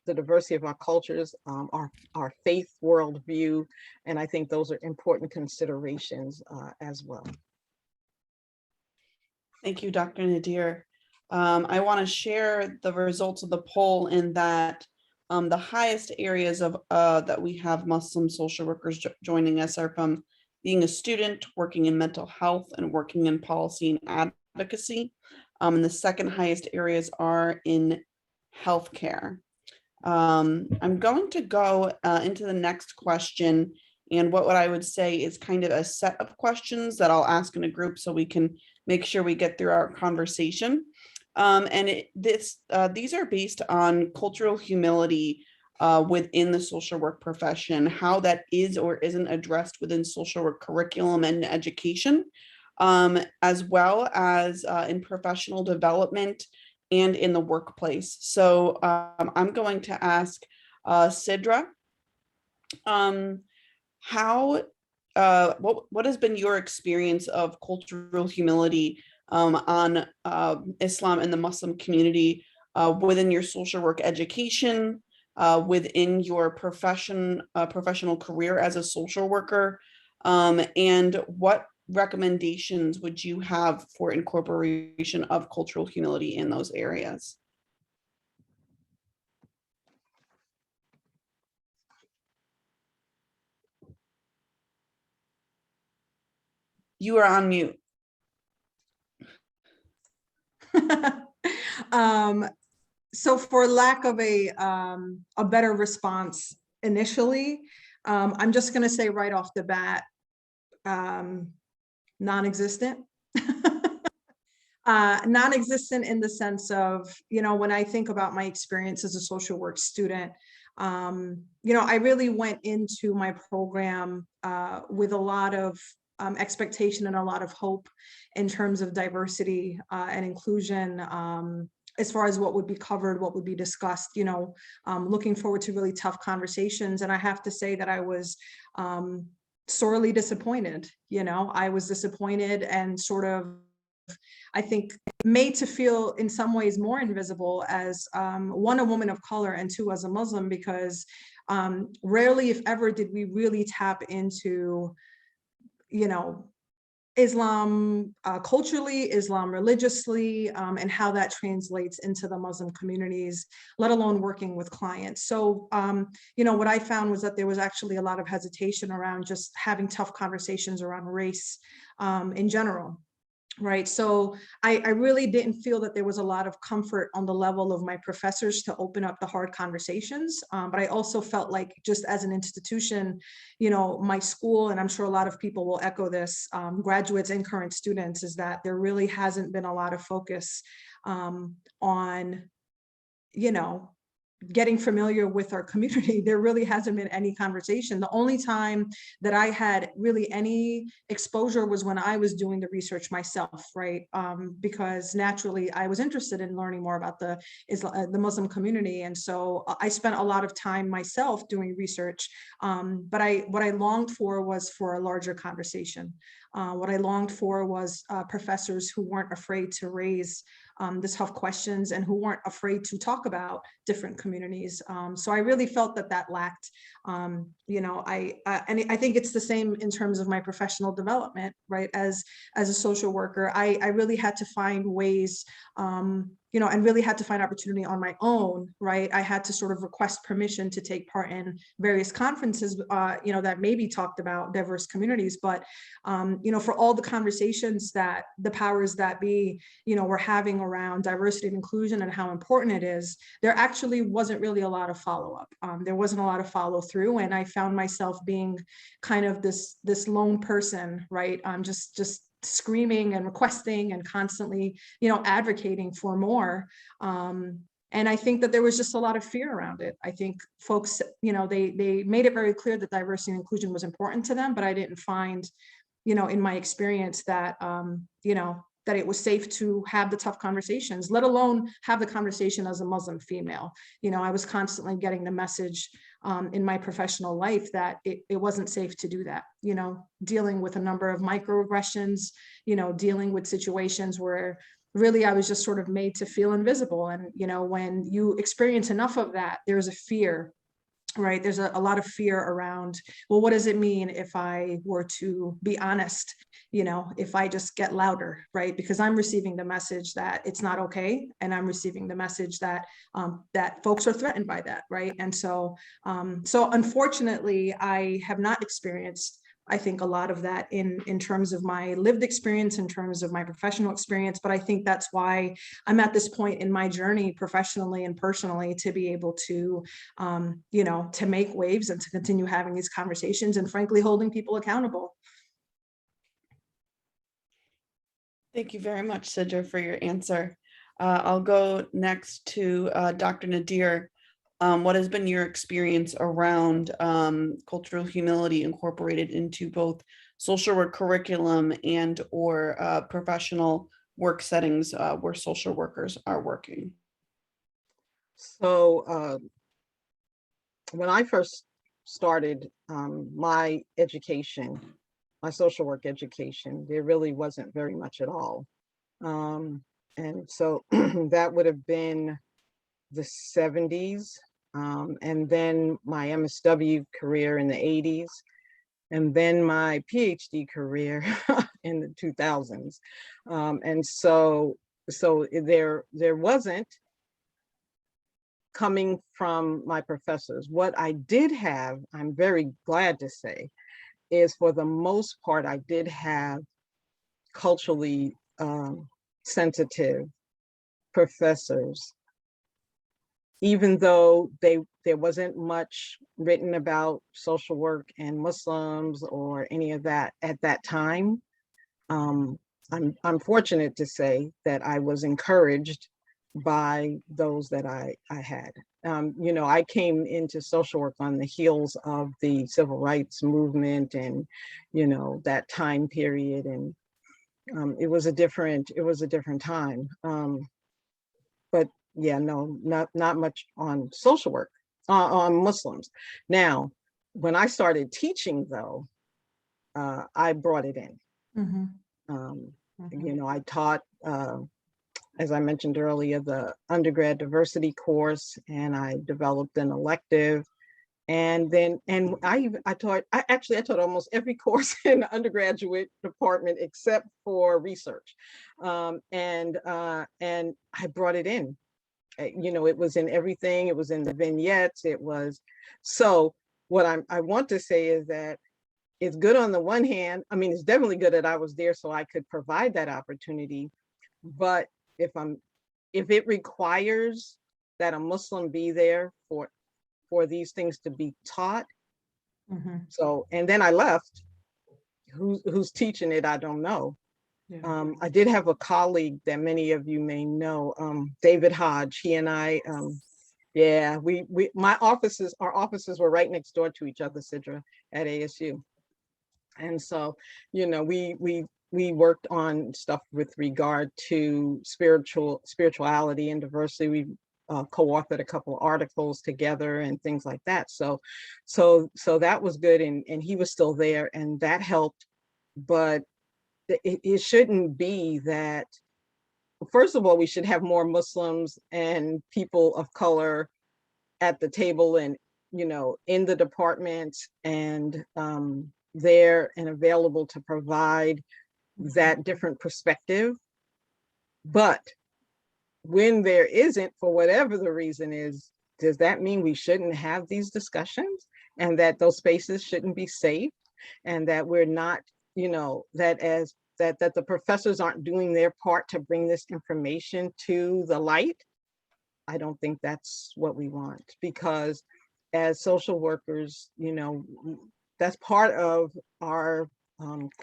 the diversity of our cultures, our faith worldview. And I think those are important considerations as well. Thank you, Dr. Nadir. I want to share the results of the poll in that the highest areas of that we have Muslim social workers joining us are from being a student, working in mental health, and working in policy and advocacy. And the second highest areas are in healthcare. I'm going to go into the next question, and what I would say is kind of a set of questions that I'll ask in a group so we can make sure we get through our conversation. These are based on cultural humility within the social work profession, how that is or isn't addressed within social work curriculum and education, as well as in professional development and in the workplace. So I'm going to ask Sidra, what has been your experience of cultural humility on Islam and the Muslim community within your social work education, within your professional career as a social worker, and what recommendations would you have for incorporation of cultural humility in those areas? You are on mute. So for lack of a better response initially, I'm just going to say right off the bat, non-existent. Non-existent in the sense of, when I think about my experience as a social work student, I really went into my program with a lot of expectation and a lot of hope in terms of diversity and inclusion, as far as what would be covered, what would be discussed, looking forward to really tough conversations. And I have to say that I was sorely disappointed. I was disappointed and sort of, I think, made to feel in some ways more invisible as one, a woman of color, and two, as a Muslim, because rarely, if ever, did we really tap into, Islam culturally, Islam religiously, and how that translates into the Muslim communities, let alone working with clients. So, what I found was that there was actually a lot of hesitation around just having tough conversations around race in general. Right. So I really didn't feel that there was a lot of comfort on the level of my professors to open up the hard conversations. But I also felt like, just as an institution, my school, and I'm sure a lot of people will echo this, graduates and current students, is that there really hasn't been a lot of focus on, getting familiar with our community. There really hasn't been any conversation. The only time that I had really any exposure was when I was doing the research myself, right? Because naturally I was interested in learning more about the Muslim community. And so I spent a lot of time myself doing research. But what I longed for was for a larger conversation. What I longed for was professors who weren't afraid to raise the tough questions and who weren't afraid to talk about different communities. So I really felt that lacked. And I think it's the same in terms of my professional development, right? As a social worker, I really had to find ways, and really had to find opportunity on my own, right? I had to sort of request permission to take part in various conferences, that maybe talked about diverse communities, but, for all the conversations that the powers that be, were having around diversity and inclusion and how important it is, there actually wasn't really a lot of follow-up. There wasn't a lot of follow through, and I found myself being kind of this lone person, right? Just screaming and requesting and constantly, advocating for more. And I think that there was just a lot of fear around it. I think folks, they made it very clear that diversity and inclusion was important to them, but I didn't find, in my experience that, that it was safe to have the tough conversations, let alone have the conversation as a Muslim female. I was constantly getting the message in my professional life that it wasn't safe to do that, dealing with a number of microaggressions, dealing with situations where really I was just sort of made to feel invisible. And, when you experience enough of that, there's a fear, right? There's a lot of fear around, well, what does it mean if I were to be honest, if I just get louder, right? Because I'm receiving the message that it's not okay. And I'm receiving the message that that folks are threatened by that, right? And so, unfortunately, I have not experienced, I think, a lot of that in terms of my lived experience, in terms of my professional experience. But I think that's why I'm at this point in my journey, professionally and personally, to be able to, to make waves and to continue having these conversations and, frankly, holding people accountable. Thank you very much, Sidra, for your answer. I'll go next to Dr. Nadir. What has been your experience around cultural humility incorporated into both social work curriculum and or professional work settings where social workers are working? So when I first started my education, my social work education, there really wasn't very much at all. And so that would have been the 70s. And then my MSW career in the 80s. And then my PhD career in the 2000s. And so there wasn't, coming from my professors. What I did have, I'm very glad to say, is for the most part, I did have culturally sensitive professors, even though there wasn't much written about social work and Muslims or any of that at that time. I'm fortunate to say that I was encouraged by those that I had. You know, I came into social work on the heels of the civil rights movement and, you know, that time period, and it was a different time. But yeah, no, not much on social work, on Muslims. Now, when I started teaching, though, I brought it in. You know, I taught, as I mentioned earlier, the undergrad diversity course, and I developed an elective. And then, I taught almost every course in the undergraduate department except for research. And I brought it in. You know, it was in everything. It was in the vignettes. It was, so what I want to say is that it's good on the one hand. I mean, it's definitely good that I was there so I could provide that opportunity. But if it requires that a Muslim be there for these things to be taught. So, and then I left. Who's teaching it, I don't know. Yeah. I did have a colleague that many of you may know, David Hodge. He and I, yeah, our offices were right next door to each other, Sidra, at ASU. And so, you know, we worked on stuff with regard to spirituality and diversity. We co-authored a couple of articles together and things like that. So that was good, and he was still there, and that helped. But it shouldn't be that. First of all, we should have more Muslims and people of color at the table, and, you know, in the departments, and there and available to provide that different perspective. But when there isn't, for whatever the reason is, does that mean we shouldn't have these discussions, and that those spaces shouldn't be safe, and that we're not, you know, that the professors aren't doing their part to bring this information to the light? I don't think that's what we want, because as social workers, you know, that's part of our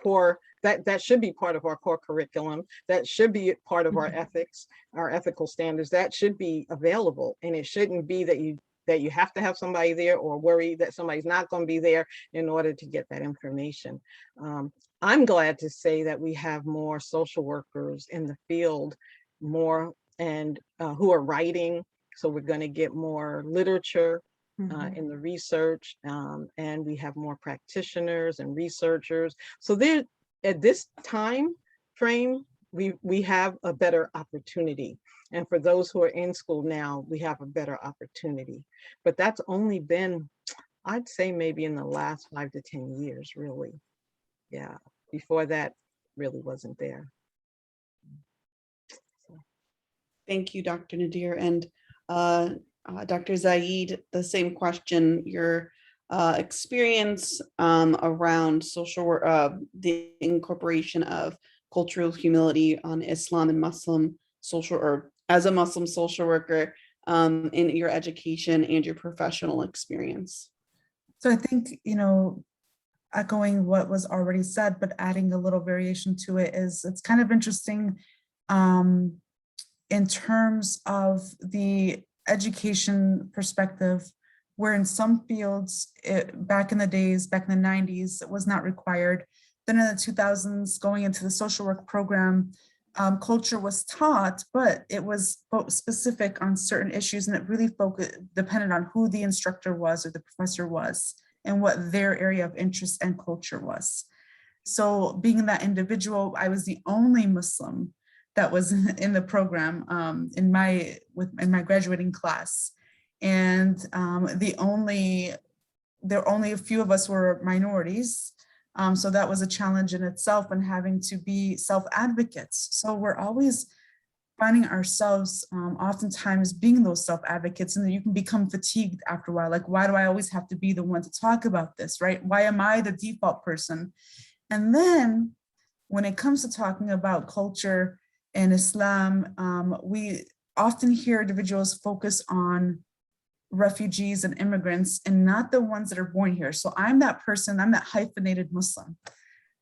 core, that should be part of our core curriculum. That should be part of our ethics, our ethical standards. That should be available, and it shouldn't be that you have to have somebody there, or worry that somebody's not going to be there in order to get that information. I'm glad to say that we have more social workers in the field, more, and who are writing. So we're going to get more literature in the research, and we have more practitioners and researchers. So there, at this time frame, we have a better opportunity. And for those who are in school now, we have a better opportunity. But that's only been, I'd say, maybe in the last 5 to 10 years, really. Yeah, before that really wasn't there. Thank you, Dr. Nadir. And Dr. Zaid, the same question, your experience around social work, the incorporation of cultural humility on Islam and Muslim social, or as a Muslim social worker, in your education and your professional experience. So I think, you know, echoing what was already said, but adding a little variation to it, is it's kind of interesting in terms of the education perspective, where in some fields, back in the days, back in the 90s, it was not required. Then in the 2000s, going into the social work program, culture was taught, but it was specific on certain issues, and it really depended on who the instructor was or the professor was, and what their area of interest and culture was. So being that individual, I was the only Muslim that was in the program in my graduating class. And there were only a few of us were minorities. So that was a challenge in itself, and having to be self-advocates. So we're always finding ourselves oftentimes being those self-advocates, and then you can become fatigued after a while. Like, why do I always have to be the one to talk about this, right? Why am I the default person? And then when it comes to talking about culture and Islam, we often hear individuals focus on refugees and immigrants and not the ones that are born here. So I'm that person, I'm that hyphenated Muslim,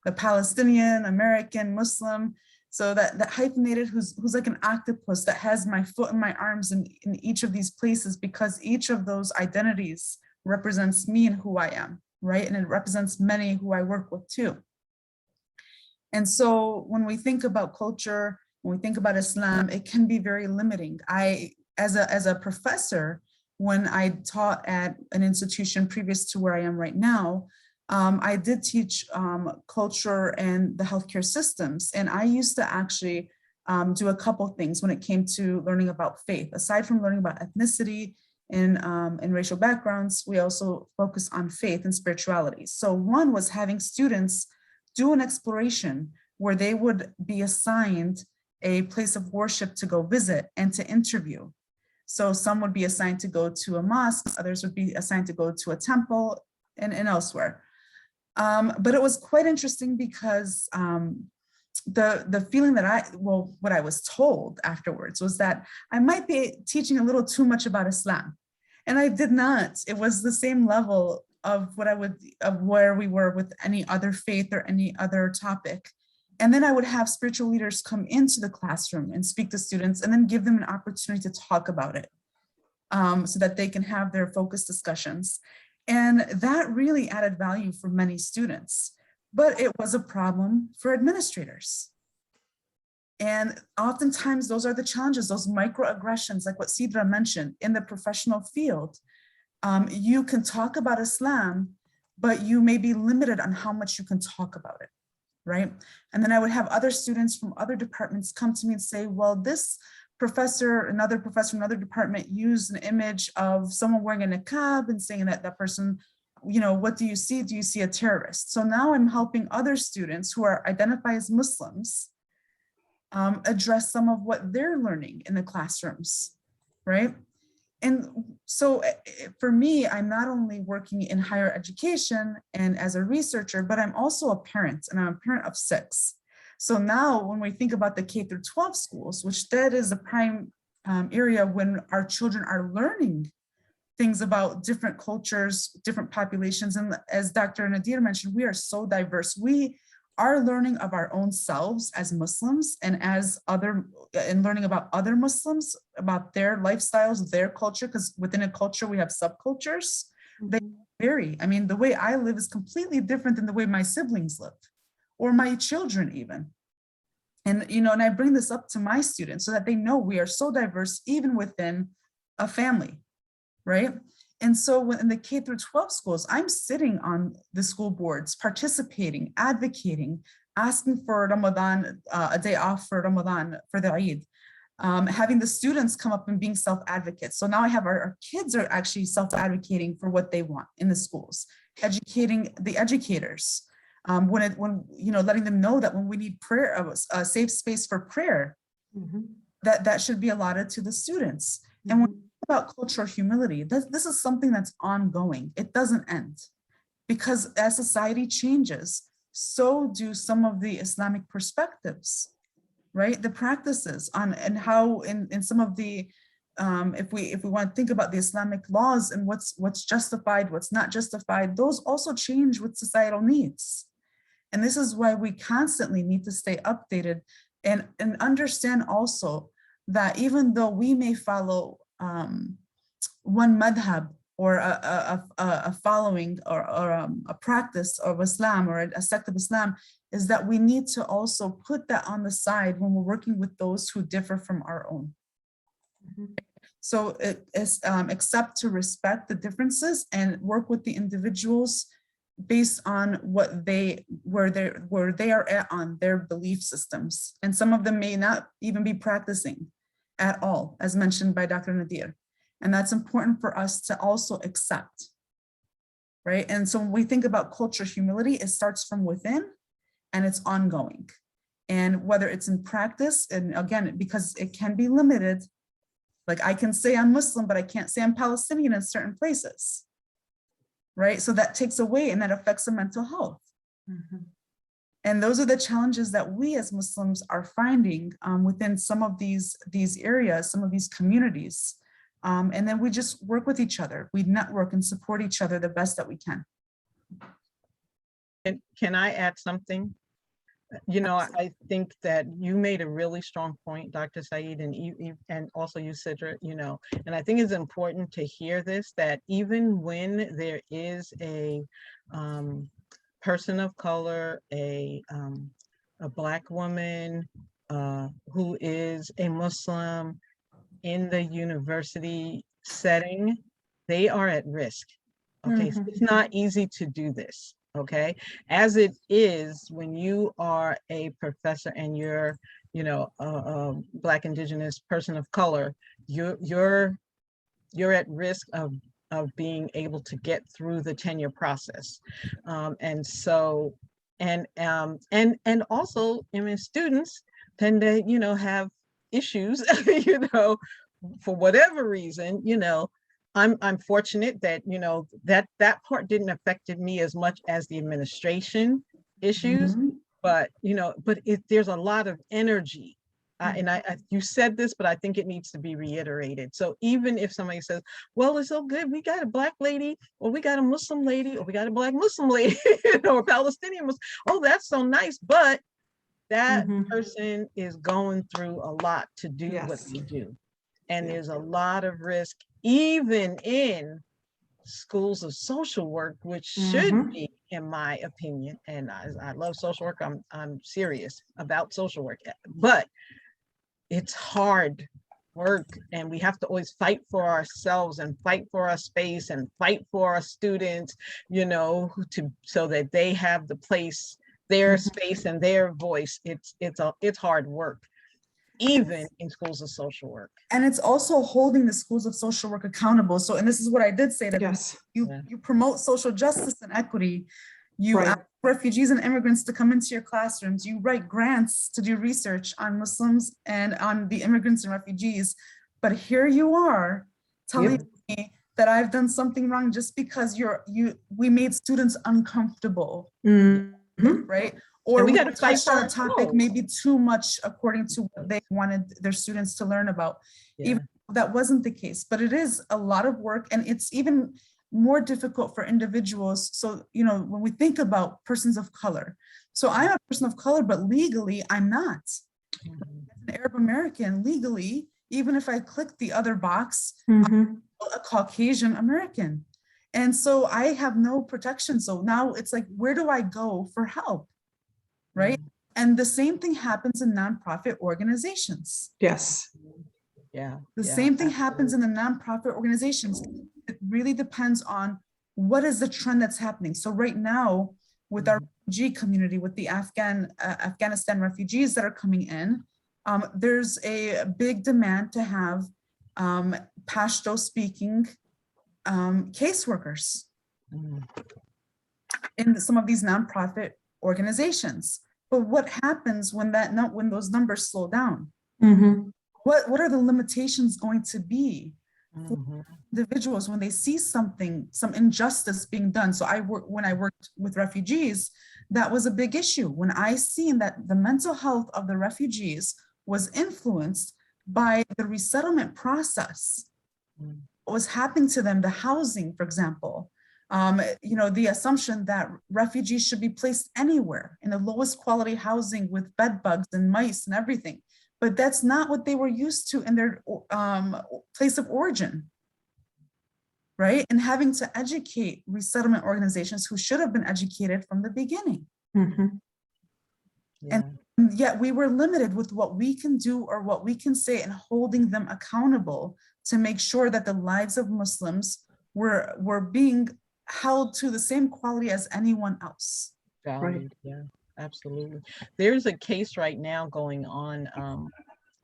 the Palestinian, American, Muslim. So that hyphenated who's like an octopus that has my foot and my arms in each of these places, because each of those identities represents me and who I am, right? And it represents many who I work with too. And so when we think about culture, when we think about Islam, it can be very limiting. As a professor, when I taught at an institution previous to where I am right now, I did teach culture and the healthcare systems. And I used to actually do a couple things when it came to learning about faith. Aside from learning about ethnicity and racial backgrounds, we also focus on faith and spirituality. So one was having students do an exploration where they would be assigned a place of worship to go visit and to interview. So some would be assigned to go to a mosque, others would be assigned to go to a temple and elsewhere. But it was quite interesting because the feeling that what I was told afterwards was that I might be teaching a little too much about Islam. And I did not. It was the same level of where we were with any other faith or any other topic. And then I would have spiritual leaders come into the classroom and speak to students and then give them an opportunity to talk about it so that they can have their focused discussions. And that really added value for many students, but it was a problem for administrators. And oftentimes those are the challenges, those microaggressions, like what Sidra mentioned in the professional field. You can talk about Islam, but you may be limited on how much you can talk about it, right? And then I would have other students from other departments come to me and say, well, this professor, another professor in another department used an image of someone wearing a niqab and saying that that person, you know, what do you see? Do you see a terrorist? So now I'm helping other students who are identified as Muslims address some of what they're learning in the classrooms, right? And so for me, I'm not only working in higher education and as a researcher, but I'm also a parent, and I'm a parent of 6. So now when we think about the K through 12 schools, which that is the prime area when our children are learning things about different cultures, different populations. And as Dr. Nadir mentioned, we are so diverse. We are learning of our own selves as Muslims and learning about other Muslims, about their lifestyles, their culture, because within a culture we have subcultures. They vary. I mean, the way I live is completely different than the way my siblings live, or my children even. And, you know, and I bring this up to my students so that they know we are so diverse, even within a family, right? And so in the K through 12 schools, I'm sitting on the school boards, participating, advocating, asking for Ramadan, a day off for Ramadan, for the Eid, having the students come up and being self-advocates. So now I have our kids are actually self-advocating for what they want in the schools, educating the educators, when you know, letting them know that when we need prayer, a safe space for prayer, that should be allotted to the students. And when about cultural humility, this is something that's ongoing. It doesn't end, because as society changes, so do some of the Islamic perspectives, right? The practices on and how in some of the if we want to think about the Islamic laws and what's justified, what's not justified, those also change with societal needs. And this is why we constantly need to stay updated and understand also that even though we may follow one madhab or a following or a practice of Islam or a sect of Islam, is that we need to also put that on the side when we're working with those who differ from our own. So it is accept to respect the differences and work with the individuals based on where they are at on their belief systems. And some of them may not even be practicing at all, as mentioned by Dr. Nadir. And that's important for us to also accept, right? And so when we think about culture humility, it starts from within and it's ongoing. And whether it's in practice, and again, because it can be limited, like I can say I'm Muslim, but I can't say I'm Palestinian in certain places, right? So that takes away and that affects the mental health. And those are the challenges that we as Muslims are finding within some of these areas, some of these communities. And then we just work with each other. We network and support each other the best that we can. And can I add something? You know, I think that you made a really strong point, Dr. Saeed, and also you, Sidra, you know, and I think it's important to hear this, that even when there is a person of color, a Black woman who is a Muslim in the university setting, they are at risk. Okay, so it's not easy to do this. Okay, as it is when you are a professor and you're, you know, a Black, Indigenous person of color, you're at risk of being able to get through the tenure process, and so and also, I mean, students tend to, you know, have issues, you know, for whatever reason, you know. I'm fortunate that, you know, that part didn't affect me as much as the administration issues, but, you know, there's a lot of energy. And you said this, but I think it needs to be reiterated. So even if somebody says, well, it's so good, we got a Black lady, or we got a Muslim lady, or we got a Black Muslim lady, or Palestinian Muslim, oh, that's so nice. But that person is going through a lot to do what they do. And there's a lot of risk, even in schools of social work, which should be, in my opinion, and I love social work, I'm serious about social work, but it's hard work, and we have to always fight for ourselves and fight for our space and fight for our students, you know, so that they have the place, their space and their voice. It's hard work, even in schools of social work. And it's also holding the schools of social work accountable. So, and this is what I did say, that you promote social justice and equity. You ask refugees and immigrants to come into your classrooms. You write grants to do research on Muslims and on the immigrants and refugees. But here you are telling me that I've done something wrong just because we made students uncomfortable, right? Or we got to touch on a topic maybe too much according to what they wanted their students to learn about. Even though that wasn't the case, but it is a lot of work, and it's even more difficult for individuals. So, you know, when we think about persons of color, so I'm a person of color, but legally I'm not. As an Arab American, legally, even if I click the other box, I'm a Caucasian American. And so I have no protection. So now it's like, where do I go for help? Right? And the same thing happens in nonprofit organizations. The same thing happens in the nonprofit organizations. It really depends on what is the trend that's happening. So right now, with our refugee community, with the Afghanistan refugees that are coming in, there's a big demand to have Pashto speaking caseworkers in some of these nonprofit organizations. But what happens when those numbers slow down? What are the limitations going to be for individuals when they see some injustice being done? So when I worked with refugees, that was a big issue. When I seen that the mental health of the refugees was influenced by the resettlement process, what was happening to them, the housing, for example, you know, the assumption that refugees should be placed anywhere in the lowest quality housing with bed bugs and mice and everything. But that's not what they were used to in their place of origin, right? And having to educate resettlement organizations who should have been educated from the beginning. And yet we were limited with what we can do or what we can say, and holding them accountable to make sure that the lives of Muslims were being held to the same quality as anyone else. Valued, yeah, absolutely. There's a case right now going on.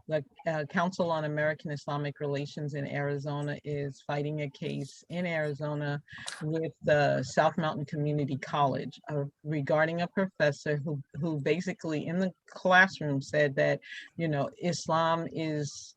The Council on American Islamic Relations in Arizona is fighting a case in Arizona with the South Mountain Community College regarding a professor who basically in the classroom said that, you know, Islam is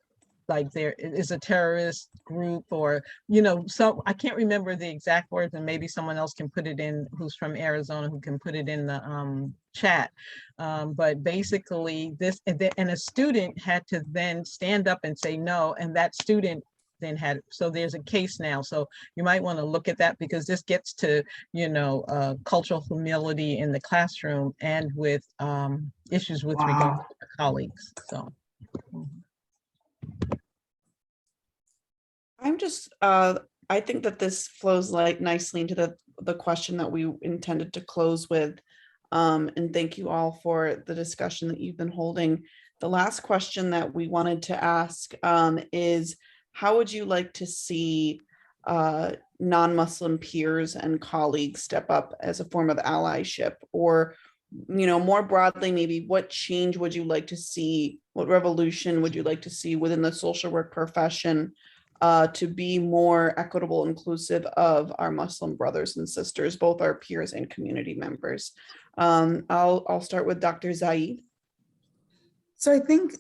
like there is a terrorist group, or, you know, so I can't remember the exact words, and maybe someone else can put it in, who's from Arizona, who can put it in the chat. But basically this, and a student had to then stand up and say no, and that student then had, so there's a case now. So you might want to look at that, because this gets to, you know, cultural humility in the classroom and with issues with regard to colleagues. So. I'm just, I think that this flows like nicely into the question that we intended to close with. And thank you all for the discussion that you've been holding. The last question that we wanted to ask is, how would you like to see non-Muslim peers and colleagues step up as a form of allyship? Or, you know, more broadly, maybe what change would you like to see? What revolution would you like to see within the social work profession to be more equitable, inclusive of our Muslim brothers and sisters, both our peers and community members? I'll start with Dr. Zaid. So I think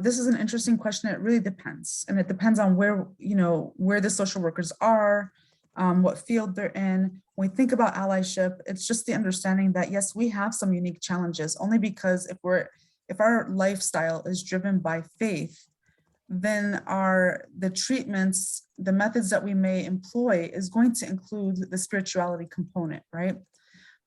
this is an interesting question. It really depends. And it depends on where, you know, where the social workers are, what field they're in. When we think about allyship, it's just the understanding that, yes, we have some unique challenges, only because if our lifestyle is driven by faith, then the treatments, the methods that we may employ is going to include the spirituality component, right?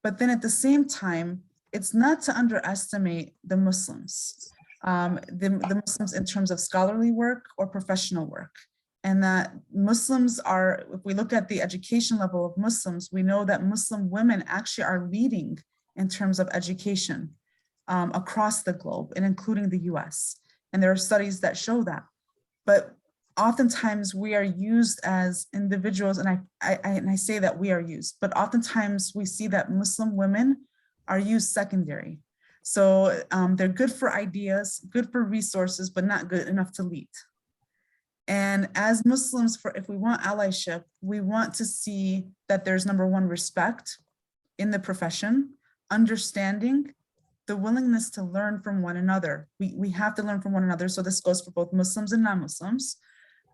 But then at the same time, it's not to underestimate the Muslims, the Muslims in terms of scholarly work or professional work. And that Muslims are, if we look at the education level of Muslims, we know that Muslim women actually are leading in terms of education across the globe, and including the US. And there are studies that show that. But oftentimes we are used as individuals, and I say that we are used, but oftentimes we see that Muslim women are used secondary. So they're good for ideas, good for resources, but not good enough to lead. And as Muslims, if we want allyship, we want to see that there's, number one, respect in the profession, understanding, the willingness to learn from one another. We have to learn from one another. So this goes for both Muslims and non-Muslims,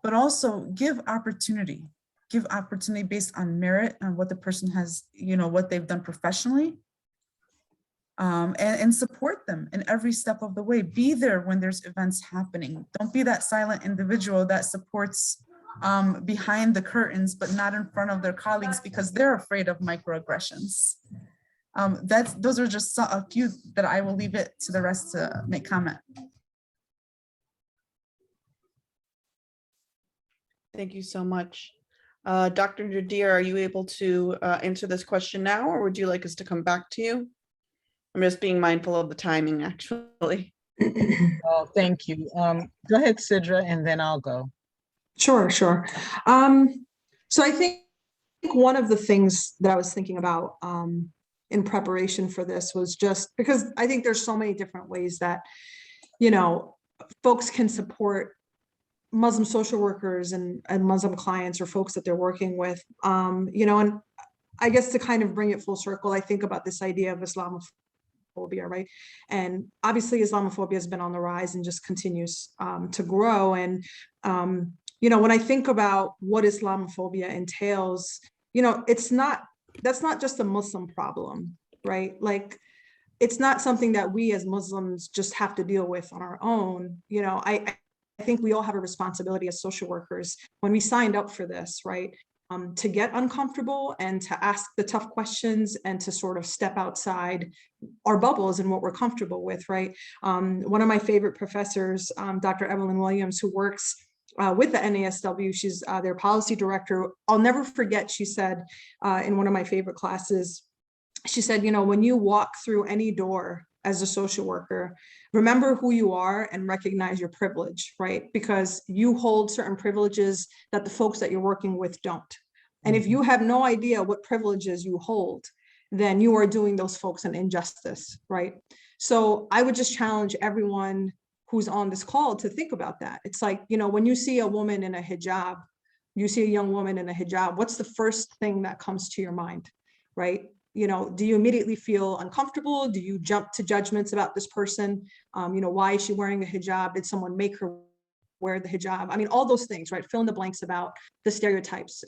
but also give opportunity based on merit and what the person has, you know, what they've done professionally, and support them in every step of the way. Be there when there's events happening. Don't be that silent individual that supports behind the curtains, but not in front of their colleagues because they're afraid of microaggressions. Those are just a few that I will leave it to the rest to make comment. Thank you so much. Dr. Nadir, are you able to answer this question now, or would you like us to come back to you? I'm just being mindful of the timing, actually. Oh, thank you. Go ahead, Sidra, and then I'll go. Sure. So I think one of the things that I was thinking about in preparation for this was just because I think there's so many different ways that, you know, folks can support Muslim social workers and Muslim clients or folks that they're working with, you know, and I guess to kind of bring it full circle, I think about this idea of Islamophobia, right? And obviously Islamophobia has been on the rise and just continues to grow. And, you know, when I think about what Islamophobia entails, you know, that's not just a Muslim problem, right? Like, it's not something that we as Muslims just have to deal with on our own. You know, I think we all have a responsibility as social workers when we signed up for this, right? To get uncomfortable and to ask the tough questions and to sort of step outside our bubbles and what we're comfortable with, right? One of my favorite professors, Dr. Evelyn Williams, who works with the NASW, she's their policy director. I'll never forget, she said in one of my favorite classes, she said, you know, when you walk through any door as a social worker, remember who you are and recognize your privilege, right? Because you hold certain privileges that the folks that you're working with don't. And if you have no idea what privileges you hold, then you are doing those folks an injustice, right? So I would just challenge everyone who's on this call to think about that. It's like, you know, when you see a woman in a hijab, you see a young woman in a hijab, what's the first thing that comes to your mind, right? You know, do you immediately feel uncomfortable? Do you jump to judgments about this person? You know, why is she wearing a hijab? Did someone make her wear the hijab? I mean, all those things, right? Fill in the blanks about the stereotypes,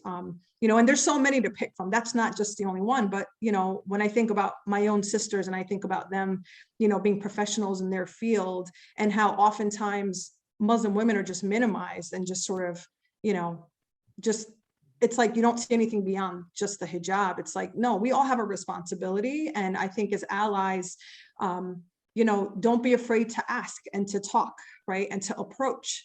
you know, and there's so many to pick from. That's not just the only one, but, you know, when I think about my own sisters and I think about them, you know, being professionals in their field and how oftentimes Muslim women are just minimized and just sort of, you know, just, it's like you don't see anything beyond just the hijab. It's like, no, we all have a responsibility. And I think as allies, you know, don't be afraid to ask and to talk, right? And to approach,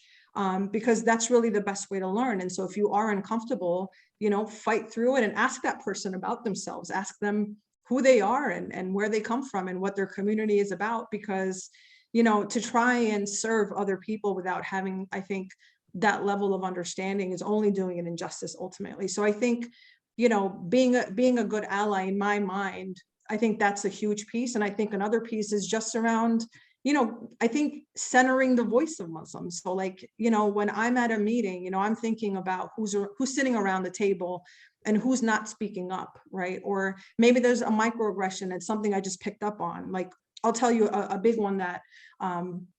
because that's really the best way to learn. And so if you are uncomfortable, you know, fight through it and ask that person about themselves, ask them who they are and where they come from and what their community is about, because, you know, to try and serve other people without having, I think, that level of understanding is only doing an injustice ultimately. So I think, you know, being a good ally in my mind, I think that's a huge piece. And I think another piece is just around, you know, I think centering the voice of Muslims. So like, you know, when I'm at a meeting, you know, I'm thinking about who's sitting around the table and who's not speaking up, right? Or maybe there's a microaggression. It's something I just picked up on. Like, I'll tell you a big one that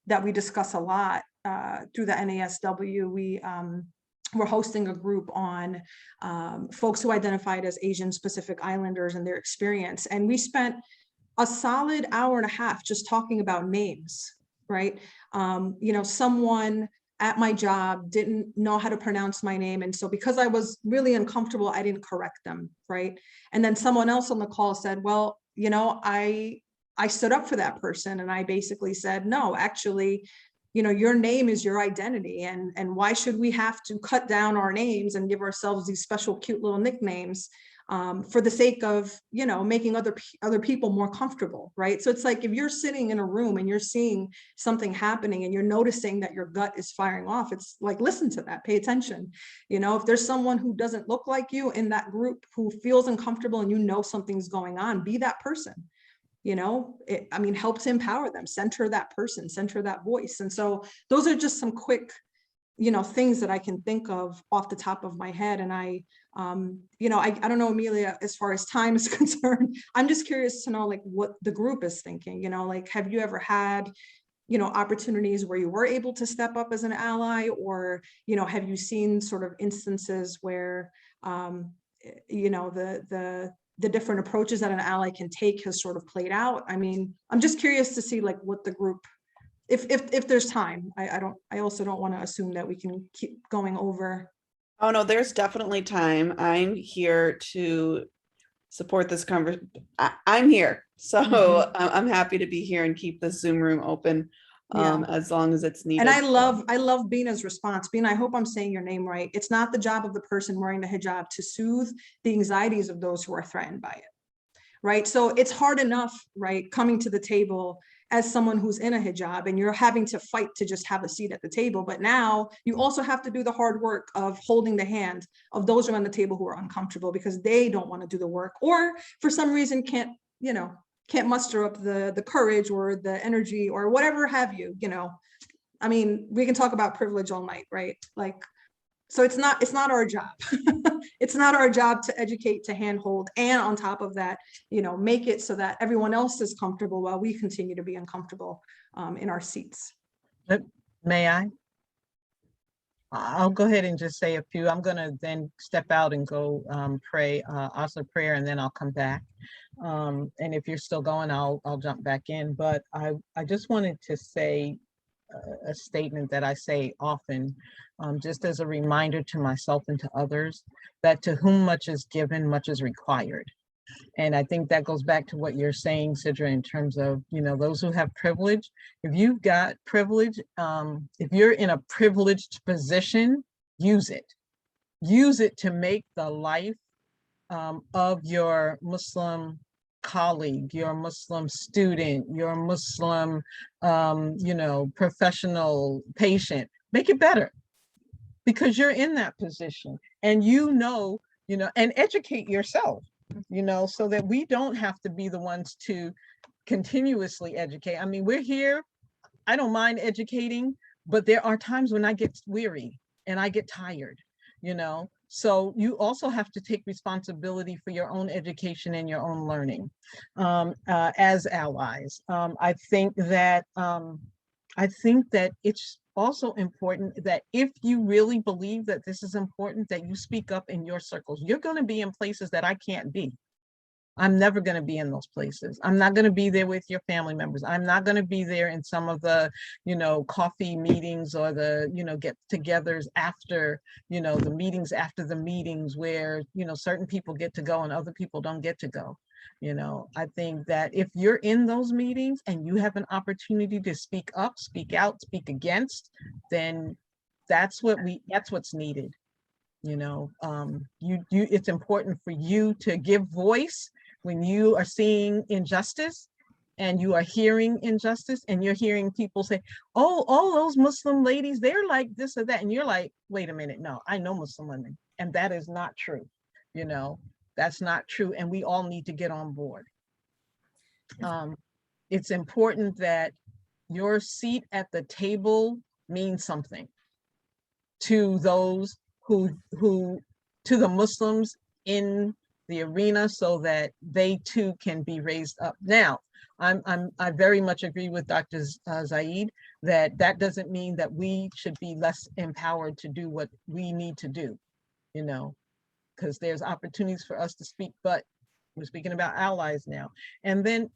that we discuss a lot through the NASW. We're hosting a group on folks who identified as Asian Pacific Islanders and their experience. And we spent a solid hour and a half just talking about names, right? You know, someone at my job didn't know how to pronounce my name. And so because I was really uncomfortable, I didn't correct them, right? And then someone else on the call said, well, you know, I stood up for that person. And I basically said, no, actually, you know, your name is your identity. And why should we have to cut down our names and give ourselves these special, cute little nicknames for the sake of, you know, making other people more comfortable, right? So it's like, if you're sitting in a room and you're seeing something happening and you're noticing that your gut is firing off, it's like, listen to that, pay attention. You know, if there's someone who doesn't look like you in that group who feels uncomfortable and you know something's going on, be that person. You know, I mean, help to empower them, center that person, center that voice. And so those are just some quick, you know, things that I can think of off the top of my head. And I, you know, I don't know, Amelia, as far as time is concerned, I'm just curious to know like what the group is thinking, you know, like, have you ever had, you know, opportunities where you were able to step up as an ally, or, you know, have you seen sort of instances where, you know, the different approaches that an ally can take has sort of played out? I mean, I'm just curious to see like what the group, if there's time. I also don't want to assume that we can keep going over. Oh no, there's definitely time. I'm here to support this conversation. I'm here, so I'm happy to be here and keep the Zoom room open as long as it's needed. And I love Bina's response. Bina, I hope I'm saying your name right. It's not the job of the person wearing the hijab to soothe the anxieties of those who are threatened by it, right? So it's hard enough, right, coming to the table as someone who's in a hijab and you're having to fight to just have a seat at the table. But now you also have to do the hard work of holding the hand of those around the table who are uncomfortable because they don't want to do the work, or for some reason can't, you know, can't muster up the courage or the energy or whatever have you, you know. I mean, we can talk about privilege all night, right? Like, so it's not our job. It's not our job to educate, to handhold, and on top of that, you know, make it so that everyone else is comfortable while we continue to be uncomfortable in our seats. May I? I'll go ahead and just say a few. I'm going to then step out and go pray, also prayer, and then I'll come back. And if you're still going, I'll jump back in. But I just wanted to say a statement that I say often, just as a reminder to myself and to others, that to whom much is given, much is required. And I think that goes back to what you're saying, Sidra, in terms of, you know, those who have privilege. If you've got privilege, if you're in a privileged position, use it. Use it to make the life of your Muslim colleague, your Muslim student, your Muslim, you know, professional patient, make it better, because you're in that position and you know and educate yourself, so that we don't have to be the ones to continuously educate. I mean, we're here. I don't mind educating, but there are times when I get weary and I get tired, So you also have to take responsibility for your own education and your own learning as allies. I think that it's also important that if you really believe that this is important, that you speak up in your circles. You're going to be in places that I can't be. I'm never going to be in those places. I'm not going to be there with your family members. I'm not going to be there in some of the, coffee meetings or the, get-togethers after, the meetings after the meetings where, certain people get to go and other people don't get to go. I think that if you're in those meetings and you have an opportunity to speak up, speak out, speak against, then that's what's needed. It's important for you to give voice when you are seeing injustice and you are hearing injustice and you're hearing people say, oh, all those Muslim ladies, they're like this or that. And you're like, wait a minute, no, I know Muslim women. And that is not true. That's not true. And we all need to get on board. It's important that your seat at the table means something to those who to the Muslims in the arena, so that they too can be raised up. Now, I very much agree with Dr. Zaid that doesn't mean that we should be less empowered to do what we need to do, because there's opportunities for us to speak, but we're speaking about allies now. And then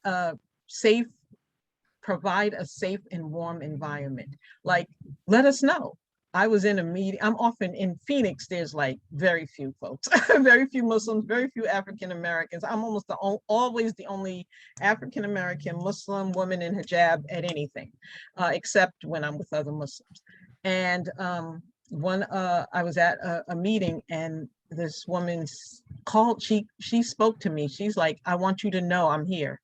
provide a safe and warm environment. Like, let us know. I was in a meeting. I'm often in Phoenix. There's like very few folks, very few Muslims, very few African Americans. I'm almost always the only African American Muslim woman in hijab at anything, except when I'm with other Muslims. And I was at a meeting, and this woman called. She spoke to me. She's like, "I want you to know I'm here.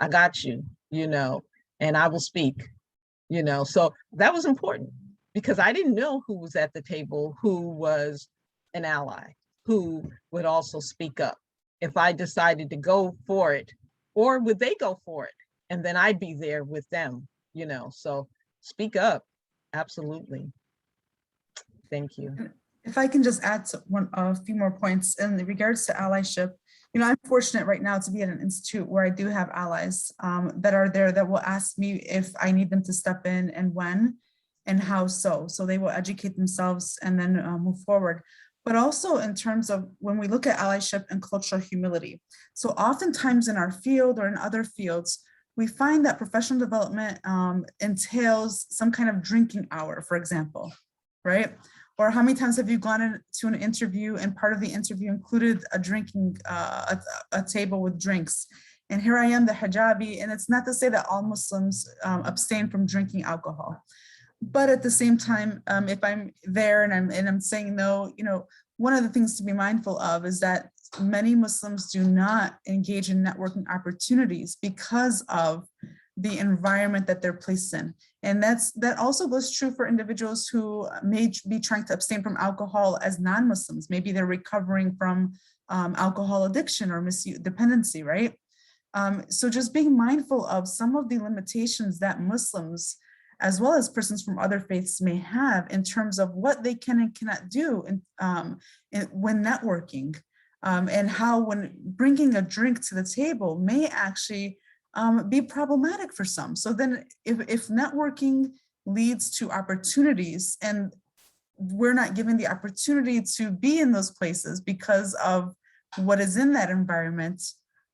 I got you. And I will speak." So that was important, because I didn't know who was at the table, who was an ally, who would also speak up if I decided to go for it, or would they go for it? And then I'd be there with them, so speak up. Absolutely. Thank you. If I can just add a few more points in regards to allyship. I'm fortunate right now to be at an institute where I do have allies that are there that will ask me if I need them to step in and when and how so. So they will educate themselves and then move forward. But also in terms of when we look at allyship and cultural humility. So oftentimes in our field or in other fields, we find that professional development entails some kind of drinking hour, for example, right? Or how many times have you gone into an interview and part of the interview included a drinking, a table with drinks? And here I am, the hijabi, and it's not to say that all Muslims abstain from drinking alcohol. But at the same time, if I'm there and I'm saying no, one of the things to be mindful of is that many Muslims do not engage in networking opportunities because of the environment that they're placed in. And that also goes true for individuals who may be trying to abstain from alcohol as non-Muslims. Maybe they're recovering from alcohol addiction or misuse dependency, right? So just being mindful of some of the limitations that Muslims, as well as persons from other faiths, may have in terms of what they can and cannot do when networking, and how when bringing a drink to the table may actually be problematic for some. So then if networking leads to opportunities and we're not given the opportunity to be in those places because of what is in that environment,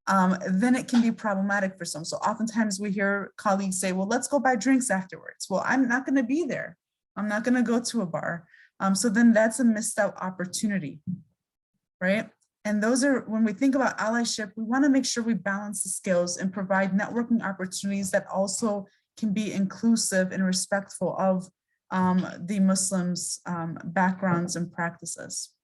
then it can be problematic for some. So oftentimes we hear colleagues say, well, let's go buy drinks afterwards. Well, I'm not going to be there. I'm not going to go to a bar. So then that's a missed out opportunity, right? And those are, when we think about allyship, we want to make sure we balance the skills and provide networking opportunities that also can be inclusive and respectful of the Muslims' backgrounds and practices.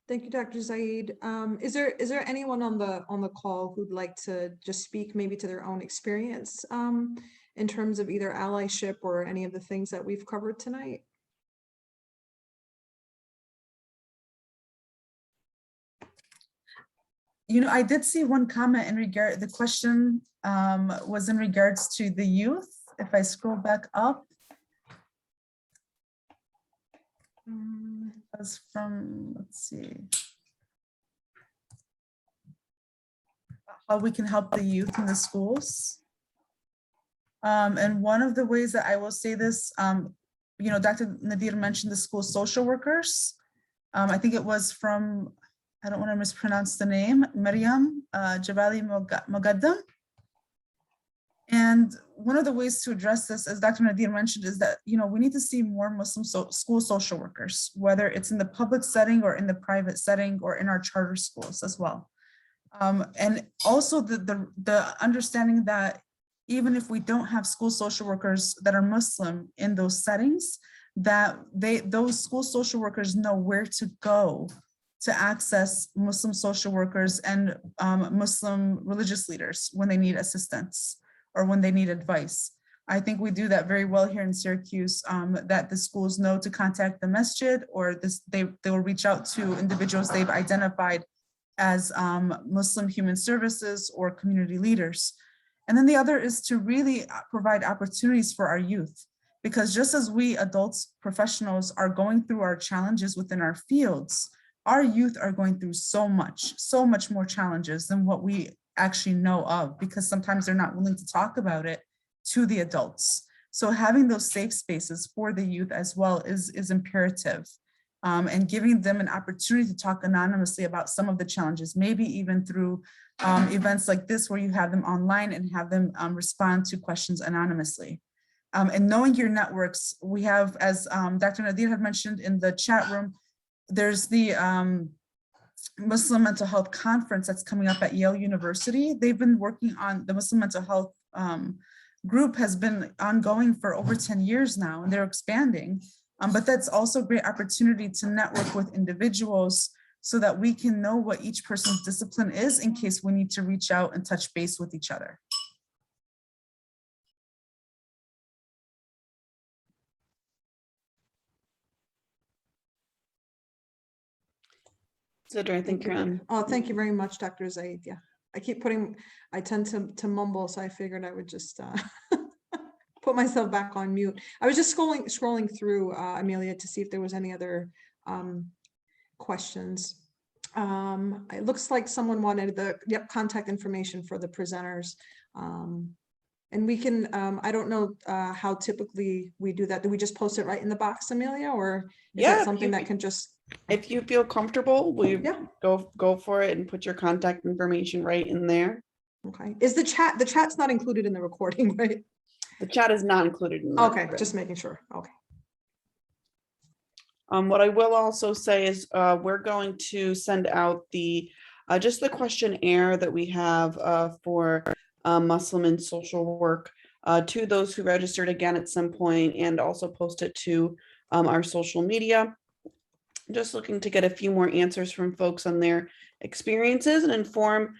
Thank you, Dr. Zaid. Is there anyone on the call who'd like to just speak maybe to their own experience in terms of either allyship or any of the things that we've covered tonight? I did see one comment in regard, the question was in regards to the youth. If I scroll back up. That's from, let's see. How we can help the youth in the schools. And one of the ways that I will say this, Dr. Nadir mentioned the school social workers. I think it was from, I don't want to mispronounce the name, Maryam Jabali Mogaddam. And one of the ways to address this, as Dr. Nadir mentioned, is that, we need to see more Muslim school social workers, whether it's in the public setting or in the private setting or in our charter schools as well. And also the understanding that even if we don't have school social workers that are Muslim in those settings, that those school social workers know where to go to access Muslim social workers and Muslim religious leaders when they need assistance or when they need advice. I think we do that very well here in Syracuse, that the schools know to contact the masjid, or they will reach out to individuals they've identified as Muslim human services or community leaders. And then the other is to really provide opportunities for our youth, because just as we adults, professionals are going through our challenges within our fields, our youth are going through so much more challenges than what we actually know of, because sometimes they're not willing to talk about it to the adults. So having those safe spaces for the youth as well is imperative. And giving them an opportunity to talk anonymously about some of the challenges, maybe even through events like this where you have them online and have them respond to questions anonymously. And knowing your networks, we have, as Dr. Nadir had mentioned in the chat room, there's the Muslim Mental Health Conference that's coming up at Yale University. They've been working on, the Muslim Mental Health group has been ongoing for over 10 years now, and they're expanding. But that's also a great opportunity to network with individuals so that we can know what each person's discipline is in case we need to reach out and touch base with each other. Sidra, I think you're on. Oh, thank you very much, Dr. Zaid. Yeah, I tend to mumble, so I figured I would just put myself back on mute. I was just scrolling through, Amelia, to see if there was any other questions. It looks like someone wanted the contact information for the presenters. And we can, I don't know how typically we do that. Do we just post it right in the box, Amelia, or is that something that can just? If you feel comfortable, go for it and put your contact information right in there. Okay. Is the chat's not included in the recording, right? The chat is not included in that. Okay, just making sure. Okay. What I will also say is we're going to send out the just the questionnaire that we have for Muslim and social work to those who registered again at some point, and also post it to our social media. Just looking to get a few more answers from folks on their experiences and inform,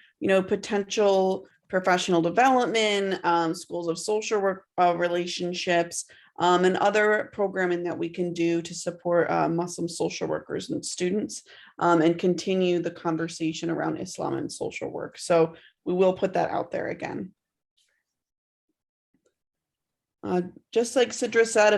potential professional development, schools of social work relationships, and other programming that we can do to support Muslim social workers and students, and continue the conversation around Islam and social work. So we will put that out there again. Just like Sidra said,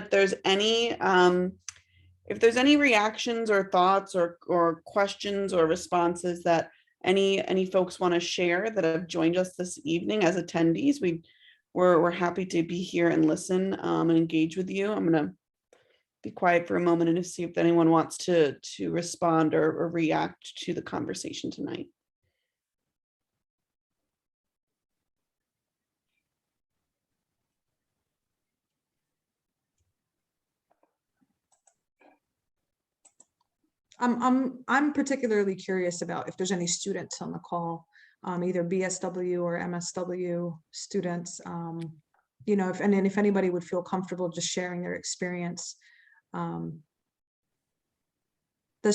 if there's any reactions or thoughts or questions or responses that any folks want to share that have joined us this evening as attendees, we're happy to be here and listen and engage with you. I'm going to be quiet for a moment and to see if anyone wants to respond or react to the conversation tonight. I'm particularly curious about if there's any students on the call, either BSW or MSW students, if anybody would feel comfortable just sharing their experience. That's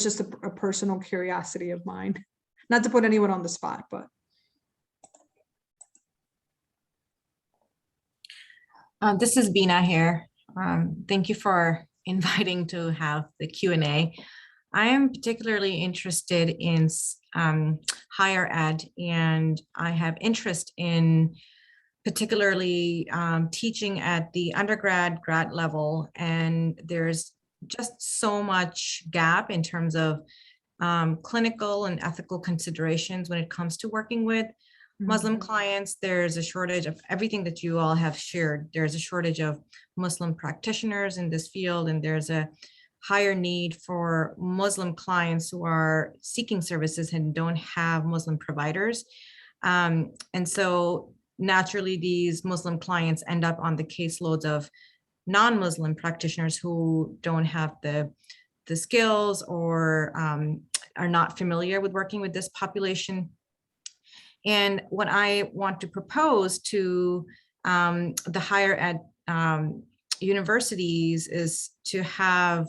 just a personal curiosity of mine, not to put anyone on the spot, but. This is Bina here. Thank you for inviting to have the Q&A. I am particularly interested in higher ed, and I have interest in particularly teaching at the undergrad, grad level, and there's just so much gap in terms of clinical and ethical considerations when it comes to working with Muslim clients. There's a shortage of everything that you all have shared. There's a shortage of Muslim practitioners in this field, and there's a higher need for Muslim clients who are seeking services and don't have Muslim providers. And so naturally, these Muslim clients end up on the caseloads of non-Muslim practitioners who don't have the skills or are not familiar with working with this population. And what I want to propose to the higher ed universities is to have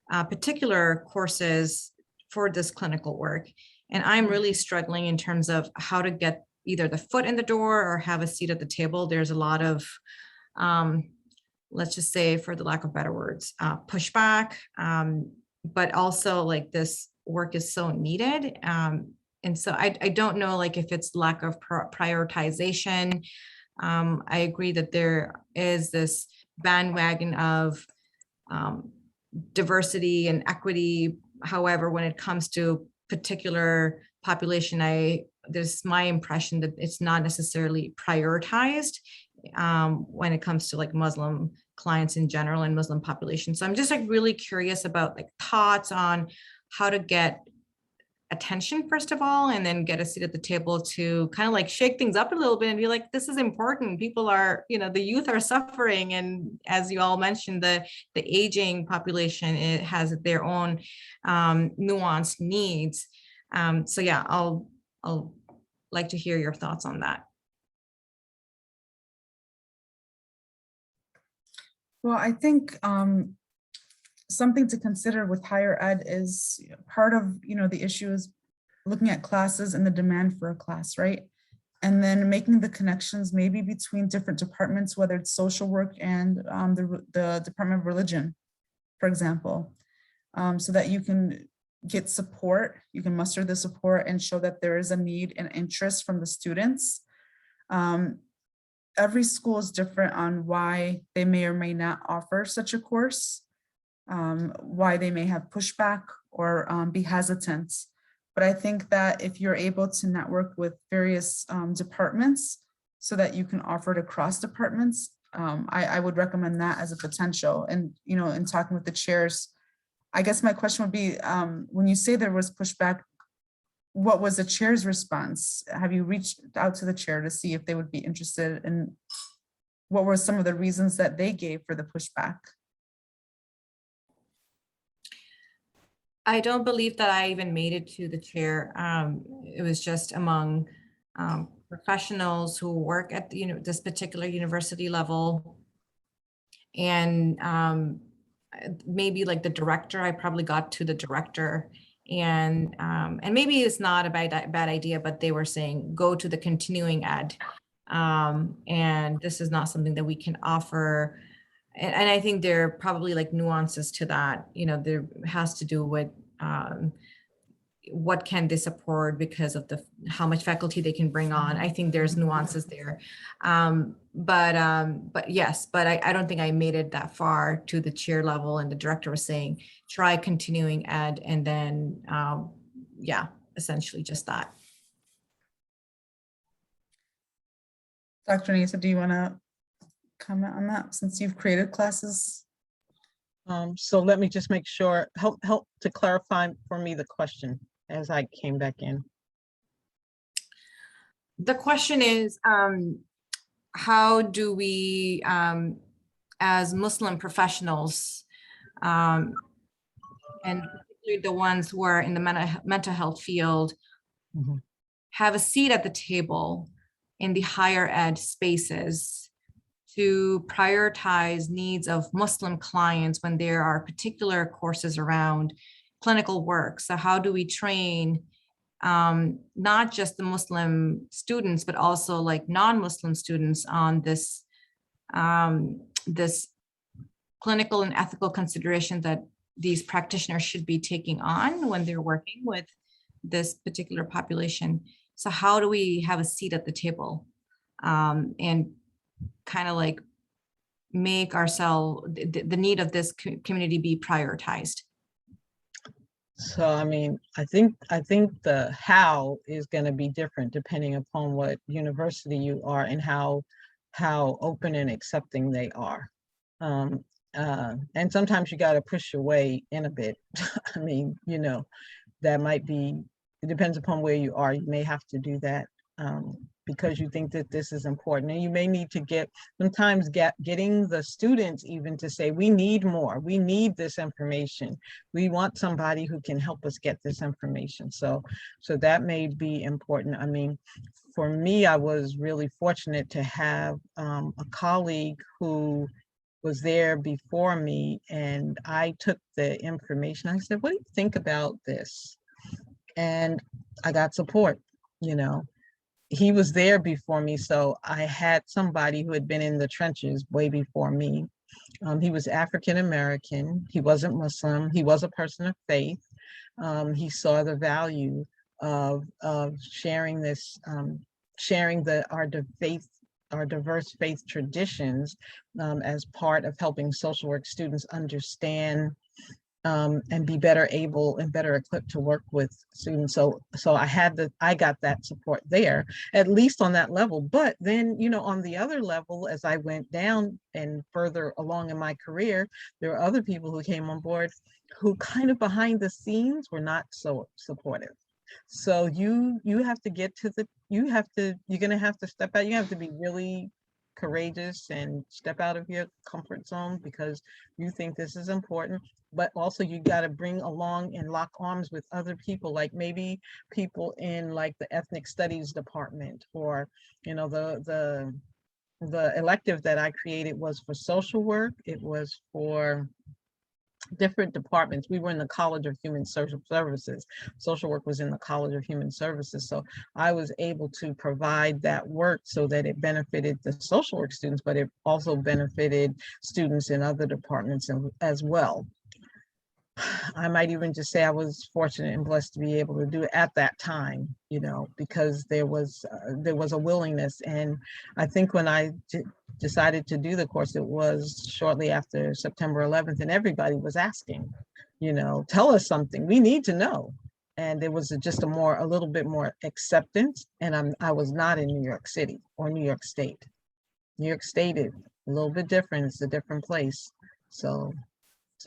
particular courses for this clinical work. And I'm really struggling in terms of how to get either the foot in the door or have a seat at the table. There's a lot of, let's just say, for the lack of better words, pushback, but also like this work is so needed. And so I don't know, like, if it's lack of prioritization. I agree that there is this bandwagon of diversity and equity. However, when it comes to particular population, there's my impression that it's not necessarily prioritized when it comes to like Muslim clients in general and Muslim population. So I'm just like really curious about like thoughts on how to get attention, first of all, and then get a seat at the table to kind of like shake things up a little bit and be like, this is important. People are, the youth are suffering. And as you all mentioned, the aging population, it has their own nuanced needs. So yeah, I'll like to hear your thoughts on that. Well, I think something to consider with higher ed is part of, the issue is looking at classes and the demand for a class, right? And then making the connections maybe between different departments, whether it's social work and the Department of Religion, for example, so that you can get support, you can muster the support and show that there is a need and interest from the students. Every school is different on why they may or may not offer such a course. Why they may have pushback or be hesitant. But I think that if you're able to network with various departments so that you can offer it across departments, I would recommend that as a potential. And, in talking with the chairs, I guess my question would be, when you say there was pushback, what was the chair's response? Have you reached out to the chair to see if they would be interested, and what were some of the reasons that they gave for the pushback? I don't believe that I even made it to the chair. It was just among professionals who work at this particular university level. And maybe like the director, I probably got to the director, and maybe it's not a bad idea, but they were saying, go to the continuing ed. And this is not something that we can offer. And I think there are probably like nuances to that, there has to do with what can they support because of how much faculty they can bring on. I think there's nuances there. But yes, but I don't think I made it that far to the chair level, and the director was saying, try continuing ed, and then yeah, essentially just that. Dr. Nisa, do you want to comment on that since you've created classes? So let me just make sure, help to clarify for me the question as I came back in. The question is, how do we, as Muslim professionals, and particularly the ones who are in the mental health field, have a seat at the table in the higher ed spaces to prioritize needs of Muslim clients when there are particular courses around clinical work? So how do we train not just the Muslim students, but also like non-Muslim students on this this clinical and ethical consideration that these practitioners should be taking on when they're working with this particular population. So how do we have a seat at the table and kind of like make ourselves, the need of this community be prioritized? So, I mean, I think the how is going to be different depending upon what university you are and how open and accepting they are. And sometimes you got to push your way in a bit. I mean, you know, that might be, it depends upon where you are. You may have to do that because you think that this is important. And you may need to sometimes getting the students even to say, we need more, we need this information. We want somebody who can help us get this information. So that may be important. I mean, for me, I was really fortunate to have a colleague who was there before me, and I took the information. I said, what do you think about this? And I got support, you know. He was there before me, so I had somebody who had been in the trenches way before me. He was African American. He wasn't Muslim. He was a person of faith. He saw the value of sharing this, sharing our diverse faith traditions as part of helping social work students understand and be better able and better equipped to work with students. So I got that support there, at least on that level. But then, you know, on the other level, as I went down and further along in my career, there were other people who came on board who kind of behind the scenes were not so supportive. So you have to get to you're gonna have to step out. You have to be really courageous and step out of your comfort zone because you think this is important, but also you got to bring along and lock arms with other people, like maybe people in like the ethnic studies department, or, you know, the elective that I created was for social work. It was for different departments. We were in the College of Human Social Services. Social work was in the College of Human Services. So I was able to provide that work so that it benefited the social work students, but it also benefited students in other departments as well. I might even just say I was fortunate and blessed to be able to do it at that time, you know, because there was a willingness. And I think when I decided to do the course, it was shortly after September 11th, and everybody was asking, you know, tell us something, we need to know. And there was just a little bit more acceptance. And I was not in New York City or New York State. New York State is a little bit different. It's a different place. So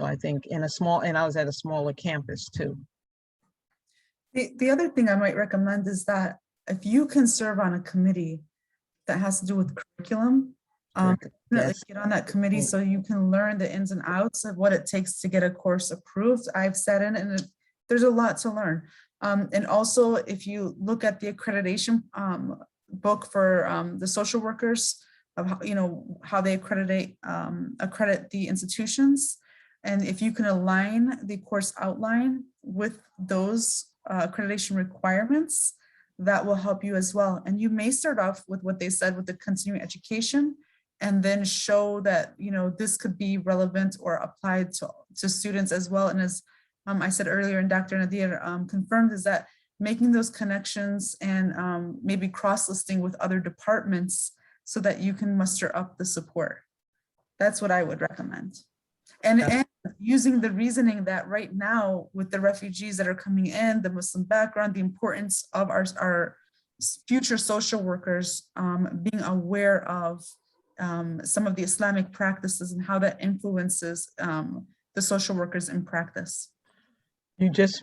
I think and I was at a smaller campus too. The other thing I might recommend is that if you can serve on a committee that has to do with curriculum, Yes. get on that committee so you can learn the ins and outs of what it takes to get a course approved. I've sat in and there's a lot to learn. And also, if you look at the accreditation book for the social workers, of how, you know, how they accredit the institutions. And if you can align the course outline with those accreditation requirements, that will help you as well. And you may start off with what they said with the continuing education, and then show that, you know, this could be relevant or applied to students as well. And as I said earlier, and Dr. Nadir confirmed, is that making those connections and maybe cross-listing with other departments so that you can muster up the support. That's what I would recommend. And using the reasoning that right now with the refugees that are coming in, the Muslim background, the importance of our future social workers being aware of some of the Islamic practices and how that influences the social workers in practice. You just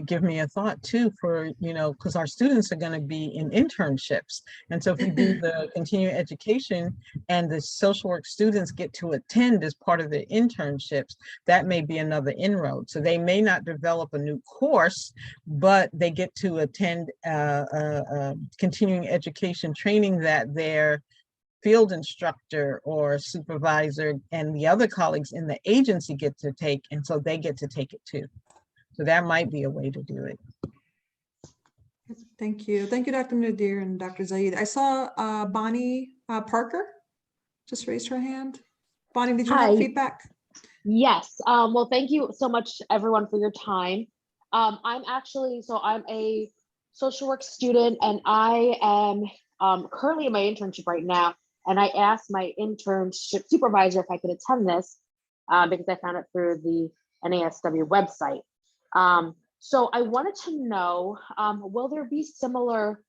give me a thought too for, you know, because our students are going to be in internships. And so if you do the continuing education and the social work students get to attend as part of the internships, that may be another inroad. So they may not develop a new course, but they get to attend continuing education training that their field instructor or supervisor and the other colleagues in the agency get to take. And so they get to take it too. So that might be a way to do it. Thank you. Thank you, Dr. Nadir and Dr. Zaid. I saw Bonnie Parker. just raised her hand. Bonnie, did you Hi. have feedback? Yes. Well, thank you so much, everyone, for your time. I'm a social work student, and I am currently in my internship right now. And I asked my internship supervisor if I could attend this because I found it through the NASW website. So I wanted to know, will there be similar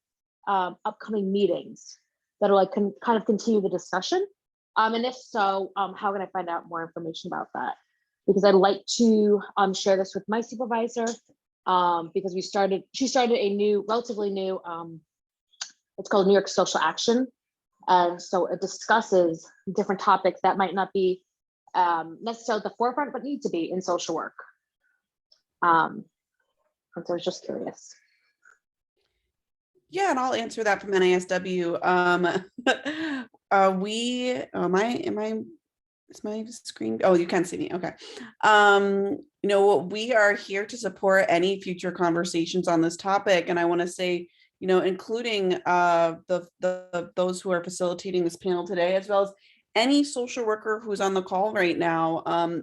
upcoming meetings that are like kind of continue the discussion? And if so, how can I find out more information about that? Because I'd like to share this with my supervisor because she started a relatively new, it's called New York Social Action. And so it discusses different topics that might not be necessarily at the forefront, but need to be in social work. And so I was just curious. Yeah, and I'll answer that from NASW. Is my screen? Oh, you can see me. Okay. We are here to support any future conversations on this topic. And I want to say, including those who are facilitating this panel today, as well as any social worker who's on the call right now,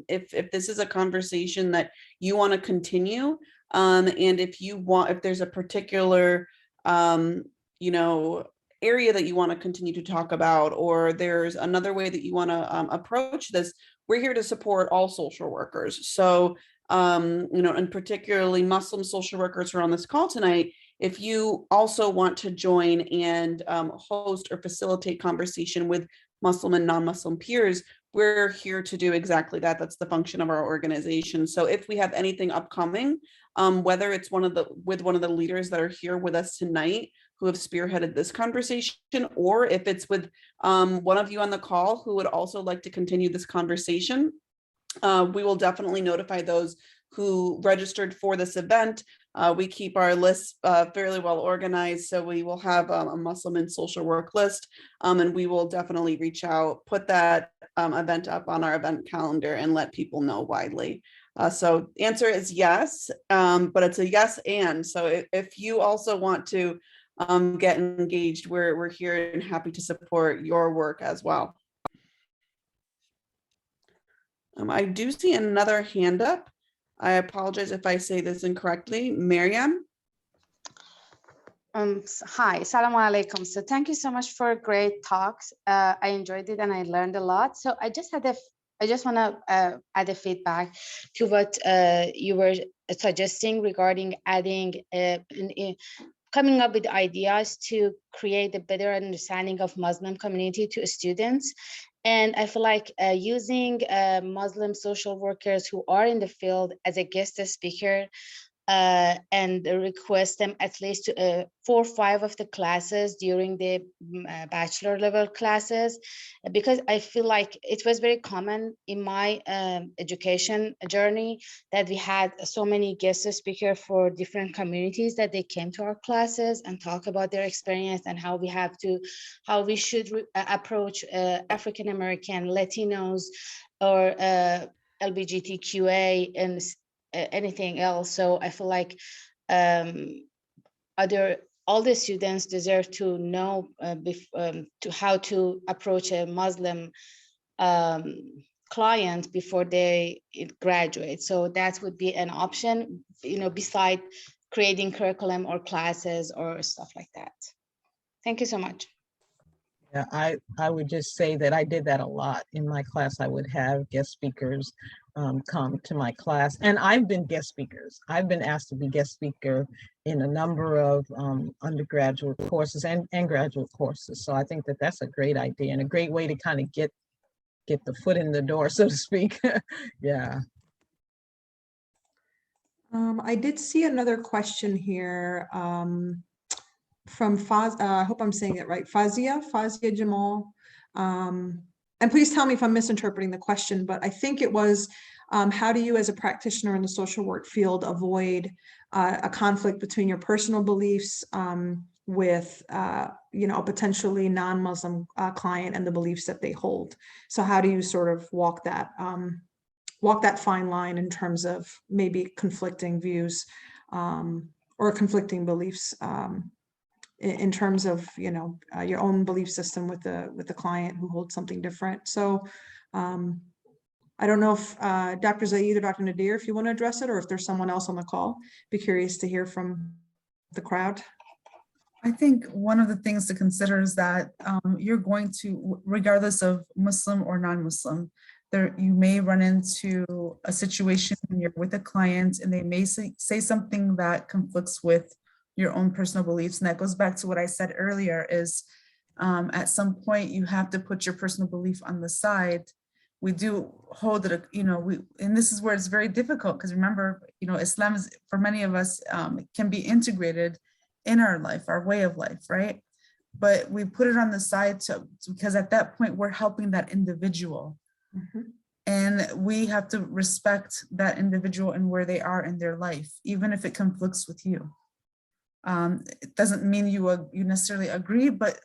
if this is a conversation that you want to continue, and if there's a particular area that you want to continue to talk about, or there's another way that you want to approach this, we're here to support all social workers. So, and particularly Muslim social workers who are on this call tonight, if you also want to join and host or facilitate conversation with Muslim and non-Muslim peers, we're here to do exactly that. That's the function of our organization. So if we have anything upcoming, whether it's one of the leaders that are here with us tonight who have spearheaded this conversation, or if it's with one of you on the call who would also like to continue this conversation, we will definitely notify those who registered for this event. We keep our lists fairly well organized, so we will have a Muslim and social work list, and we will definitely reach out, put that event up on our event calendar and let people know widely. So the answer is yes, but it's a yes and. So if you also want to get engaged, we're here and happy to support your work as well. I do see another hand up. I apologize if I say this incorrectly. Miriam? Hi, Assalamu alaikum. So thank you so much for great talks. I enjoyed it and I learned a lot. So I just want to add a feedback to what you were suggesting regarding adding coming up with ideas to create a better understanding of Muslim community to students. And I feel like using Muslim social workers who are in the field as a guest speaker and request them at least 4 or 5 of the classes during the bachelor level classes, because I feel like it was very common in my education journey that we had so many guest speakers for different communities that they came to our classes and talk about their experience and how we should approach African American, Latinos, or LGBTQA and anything else. So I feel like all the students deserve to know to how to approach a Muslim client before they graduate. So that would be an option, beside creating curriculum or classes or stuff like that. Thank you so much. Yeah, I would just say that I did that a lot. In my class, I would have guest speakers come to my class, and I've been guest speakers. I've been asked to be guest speaker in a number of undergraduate courses and graduate courses. So I think that that's a great idea and a great way to kind of get the foot in the door, so to speak. Yeah. I did see another question here from Faz, I hope I'm saying it right, Fazia Jamal. And please tell me if I'm misinterpreting the question, but I think it was, how do you as a practitioner in the social work field avoid a conflict between your personal beliefs with a potentially non-Muslim client and the beliefs that they hold? So how do you sort of walk that fine line in terms of maybe conflicting views or conflicting beliefs in terms of, you know, your own belief system with the client who holds something different. So I don't know if Dr. Zaid or Dr. Nadir, if you want to address it, or if there's someone else on the call. Be curious to hear from the crowd. I think one of the things to consider is that you're going to, regardless of Muslim or non-Muslim, you may run into a situation when you're with a client and they may say something that conflicts with your own personal beliefs. And that goes back to what I said earlier is at some point you have to put your personal belief on the side. We do hold it, you know, and this is where it's very difficult because remember, you know, Islam is, for many of us, can be integrated in our life, our way of life, right? But we put it on the side because at that point we're helping that individual. And we have to respect that individual and where they are in their life, even if it conflicts with you. It doesn't mean you necessarily agree, but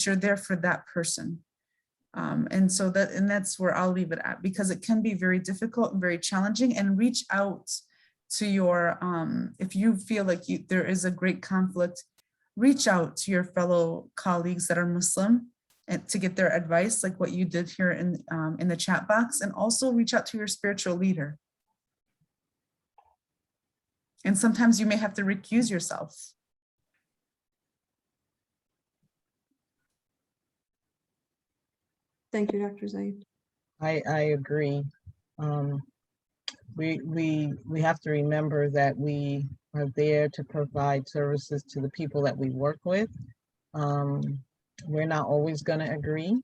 you're there for that person. And so that's where I'll leave it at, because it can be very difficult and very challenging. And reach out to your, if you feel like there is a great conflict, reach out to your fellow colleagues that are Muslim and to get their advice, like what you did here in the chat box, and also reach out to your spiritual leader. And sometimes you may have to recuse yourself. Thank you, Dr. Zaid. I agree. We have to remember that we are there to provide services to the people that we work with. We're not always going to agree.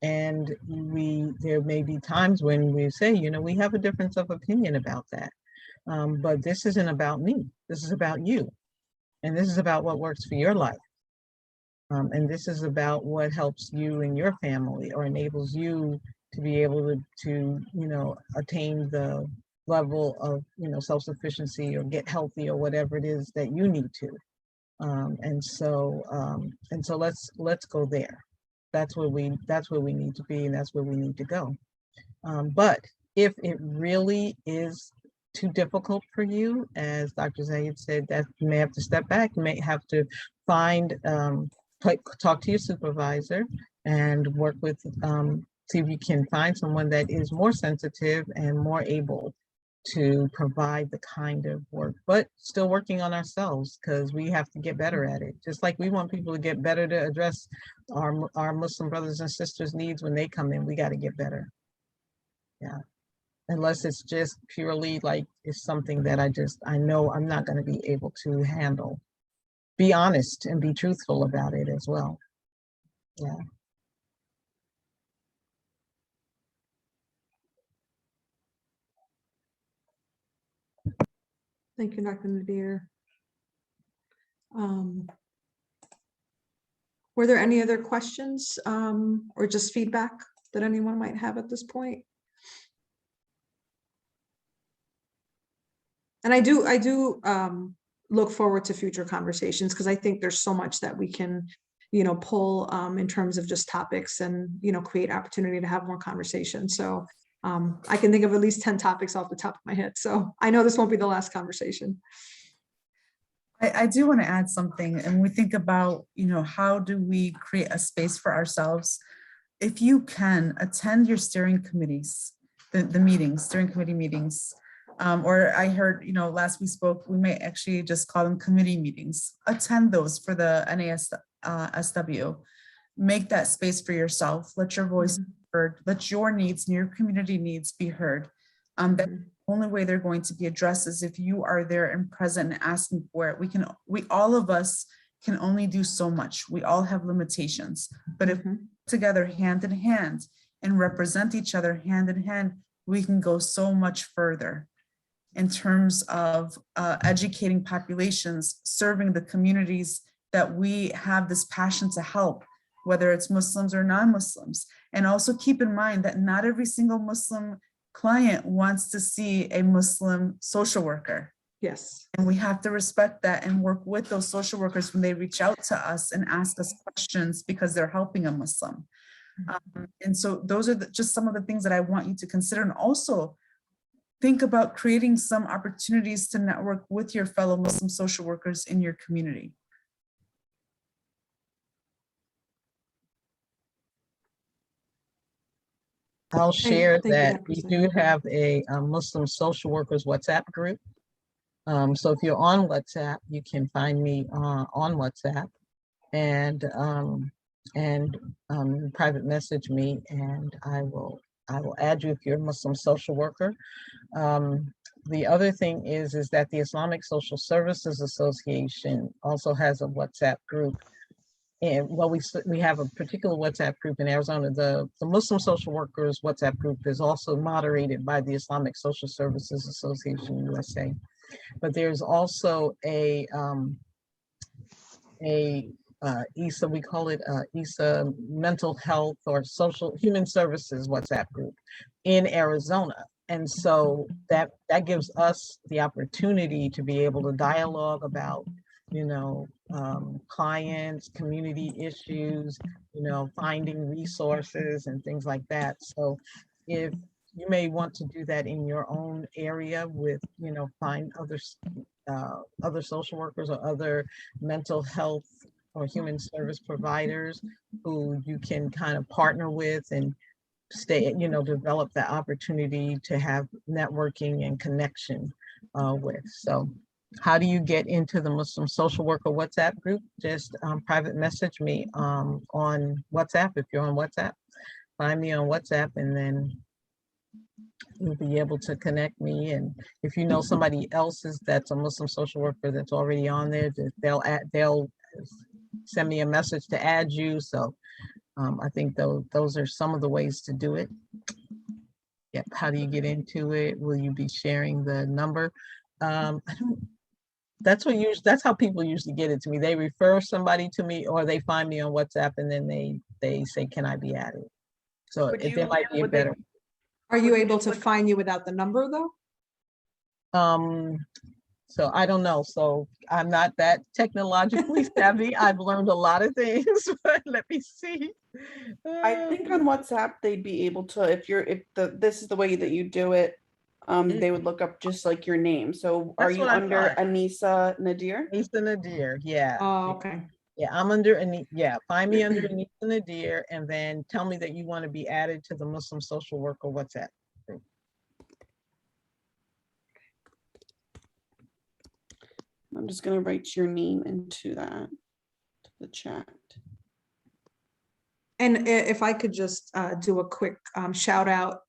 And there may be times when we say, you know, we have a difference of opinion about that. But this isn't about me. This is about you. And this is about what works for your life. And this is about what helps you and your family, or enables you to be able to you know, attain the level of, you know, self-sufficiency or get healthy or whatever it is that you need to. And so let's go there. That's where we need to be, and that's where we need to go. But if it really is too difficult for you, as Dr. Zaid said, that you may have to step back. You may have to find talk to your supervisor and work with, see if you can find someone that is more sensitive and more able to provide the kind of work, but still working on ourselves, because we have to get better at it. Just like we want people to get better to address our Muslim brothers and sisters' needs when they come in, we got to get better. Yeah. Unless it's just purely like, it's something that I know I'm not going to be able to handle. Be honest and be truthful about it as well. Yeah. Thank you, Dr. Nadir. Were there any other questions or just feedback that anyone might have at this point? And I do look forward to future conversations, because I think there's so much that we can, you know, pull in terms of just topics and, you know, create opportunity to have more conversations. So I can think of at least 10 topics off the top of my head. So I know this won't be the last conversation. I do want to add something, and we think about, you know, how do we create a space for ourselves? If you can attend your steering committees, the meetings, steering committee meetings, or I heard, you know, last we spoke, we may actually just call them committee meetings. Attend those for the NASW. Make that space for yourself. Let your voice be heard. Let your needs and your community needs be heard. That's the only way they're going to be addressed is if you are there and present and asking for it. We all of us can only do so much. We all have limitations, but if we together hand in hand and represent each other hand in hand, we can go so much further in terms of educating populations, serving the communities that we have this passion to help, whether it's Muslims or non-Muslims. And also keep in mind that not every single Muslim client wants to see a Muslim social worker. Yes. And we have to respect that and work with those social workers when they reach out to us and ask us questions because they're helping a Muslim. And so those are just some of the things that I want you to consider. And also think about creating some opportunities to network with your fellow Muslim social workers in your community? I'll share thank you, that Dr. we Zayed. do have a Muslim social workers WhatsApp group. So if you're on WhatsApp, you can find me on WhatsApp and private message me, and I will add you if you're a Muslim social worker. The other thing is that the Islamic Social Services Association also has a WhatsApp group. And well, we have a particular WhatsApp group in Arizona. The Muslim social workers WhatsApp group is also moderated by the Islamic Social Services Association USA. But there's also a ISSA, we call it ISSA Mental Health or Social Human Services WhatsApp group in Arizona. And so that gives us the opportunity to be able to dialogue about, clients, community issues, finding resources and things like that. So if you may want to do that in your own area with, find other social workers or other mental health or human service providers who you can kind of partner with and develop that opportunity to have networking and connection with. So how do you get into the Muslim social worker WhatsApp group? Just private message me on WhatsApp. If you're on WhatsApp, find me on WhatsApp, and then you'll be able to connect me. And if you know somebody else that's a Muslim social worker that's already on there, they'll send me a message to add you. So I think those are some of the ways to do it. Yep. How do you get into it? Will you be sharing the number? That's how people usually get it to me. They refer somebody to me, or they find me on WhatsApp, and then they say, "Can I be added?" So there might be a better. Are you able to find you without the number though? So I don't know. So I'm not that technologically savvy. I've learned a lot of things, but let me see. I think on WhatsApp they'd be able to, this is the way that you do it, they would look up just like your name. So are That's you what I under thought. Anissa Nadir? Anissa Nadir, yeah. Oh, okay. Yeah, I'm under find me under Anissa Nadir, and then tell me that you want to be added to the Muslim social worker WhatsApp group. I'm just going to write your name into the chat. And if I could just do a quick shout out,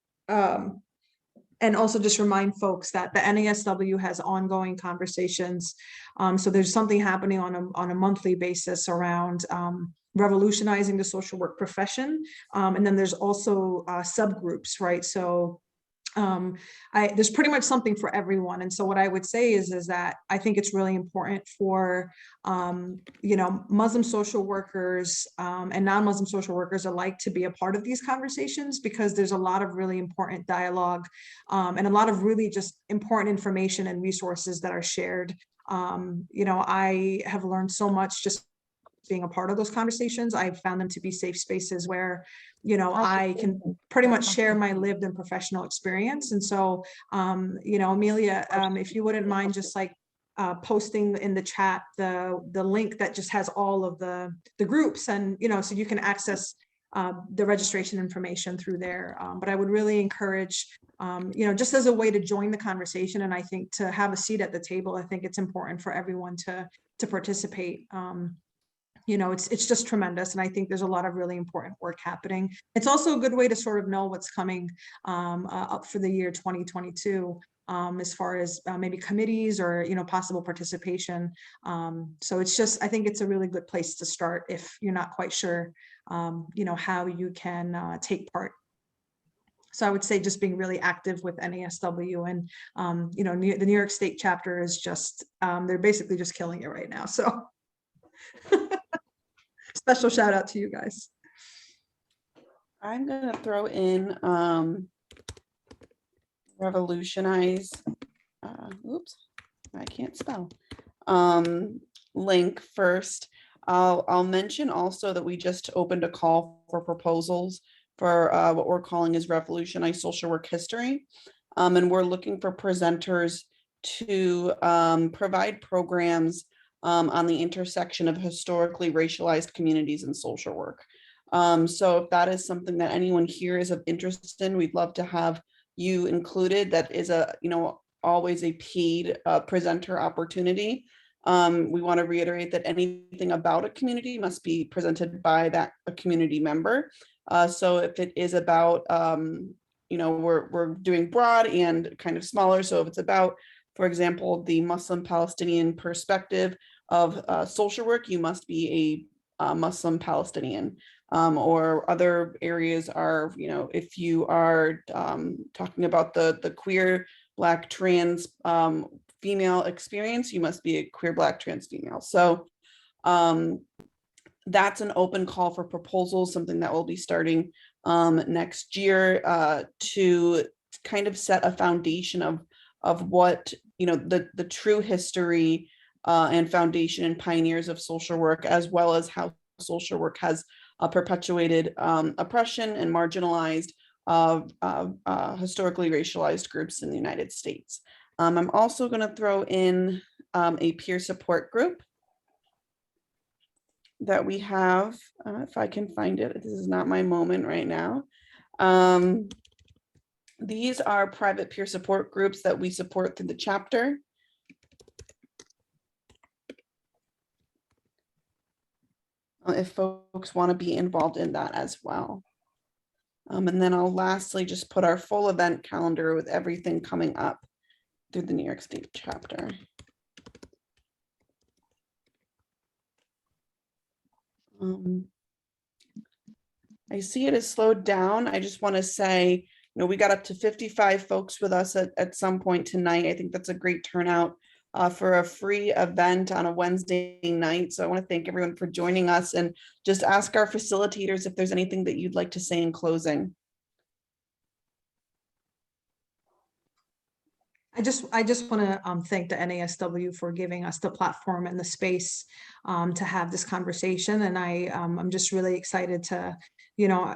and also just remind folks that the NASW has ongoing conversations. So there's something happening on a monthly basis around revolutionizing the social work profession. And then there's also subgroups, right? So there's pretty much something for everyone. And so what I would say is that I think it's really important for, Muslim social workers and non-Muslim social workers alike to be a part of these conversations, because there's a lot of really important dialogue and a lot of really just important information and resources that are shared. I have learned so much just being a part of those conversations. I've found them to be safe spaces where, I can pretty much share my lived and professional experience. And so, Amelia, if you wouldn't mind just like posting in the chat the link that just has all of the groups, and so you can access the registration information through there. But I would really encourage, just as a way to join the conversation, and I think to have a seat at the table. I think it's important for everyone to participate. It's just tremendous. And I think there's a lot of really important work happening. It's also a good way to sort of know what's coming up for the year 2022, as far as maybe committees or, possible participation. So I think it's a really good place to start if you're not quite sure, how you can take part. So I would say just being really active with NASW, and, the New York State chapter is just, they're basically just killing it right now. So special shout out to you guys. I'm going to throw in revolutionize, oops, I can't spell, link first. I'll mention also that we just opened a call for proposals for what we're calling is Revolutionize Social Work History. And we're looking for presenters to provide programs on the intersection of historically racialized communities and social work. So if that is something that anyone here is of interest in, we'd love to have you included. That is always a paid presenter opportunity. We want to reiterate that anything about a community must be presented by a community member. So if it is about, we're doing broad and kind of smaller. So if it's about, for example, the Muslim Palestinian perspective of social work, you must be a Muslim Palestinian. Or other areas are, if you are talking about the queer Black trans female experience, you must be a queer Black trans female. So that's an open call for proposals, something that will be starting next year to kind of set a foundation of what, the true history and foundation and pioneers of social work, as well as how social work has perpetuated oppression and marginalized historically racialized groups in the United States. I'm also going to throw in a peer support group that we have, if I can find it. This is not my moment right now. These are private peer support groups that we support through the chapter. If folks want to be involved in that as well. And then I'll lastly just put our full event calendar with everything coming up through the New York State chapter. I see it has slowed down. I just want to say, we got up to 55 folks with us at some point tonight. I think that's a great turnout for a free event on a Wednesday night. So I want to thank everyone for joining us, and just ask our facilitators if there's anything that you'd like to say in closing. I just want to thank the NASW for giving us the platform and the space to have this conversation. And I'm just really excited to,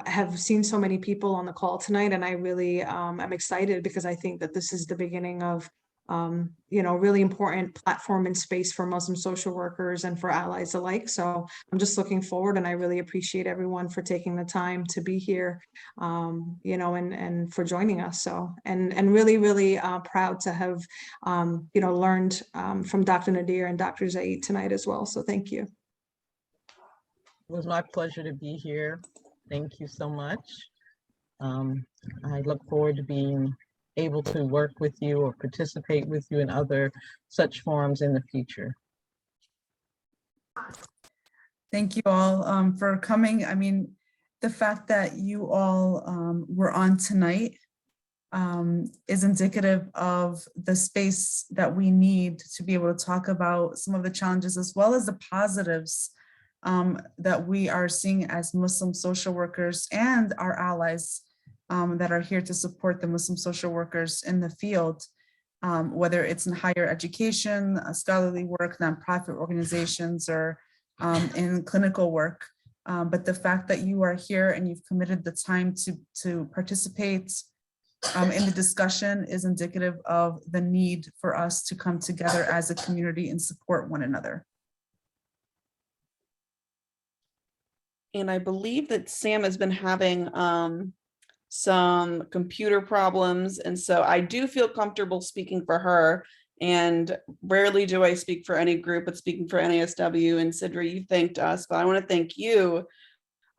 have seen so many people on the call tonight. And I really am excited because I think that this is the beginning of really important platform and space for Muslim social workers and for allies alike. So I'm just looking forward, and I really appreciate everyone for taking the time to be here, and for joining us. So, and really, really proud to have, learned from Dr. Nadir and Dr. Zaid tonight as well. So thank you. It was my pleasure to be here. Thank you so much. I look forward to being able to work with you or participate with you in other such forums in the future. Thank you all for coming. I mean, the fact that you all were on tonight is indicative of the space that we need to be able to talk about some of the challenges as well as the positives that we are seeing as Muslim social workers and our allies that are here to support the Muslim social workers in the field, whether it's in higher education, scholarly work, nonprofit organizations, or in clinical work. But the fact that you are here and you've committed the time to participate in the discussion is indicative of the need for us to come together as a community and support one another. And I believe that Sam has been having some computer problems. And so I do feel comfortable speaking for her. And rarely do I speak for any group, but speaking for NASW. And Sidra, you thanked us, but I want to thank you.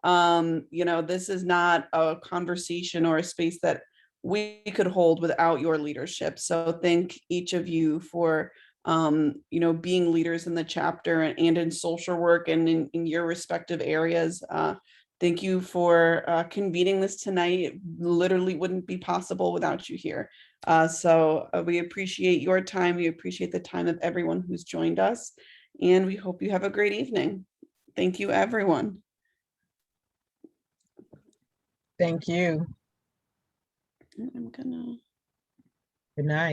This is not a conversation or a space that we could hold without your leadership. So thank each of you for being leaders in the chapter and in social work and in your respective areas. Thank you for convening this tonight. It literally wouldn't be possible without you here. So we appreciate your time. We appreciate the time of everyone who's joined us. And we hope you have a great evening. Thank you, everyone. Thank you. I'm gonna. Good night.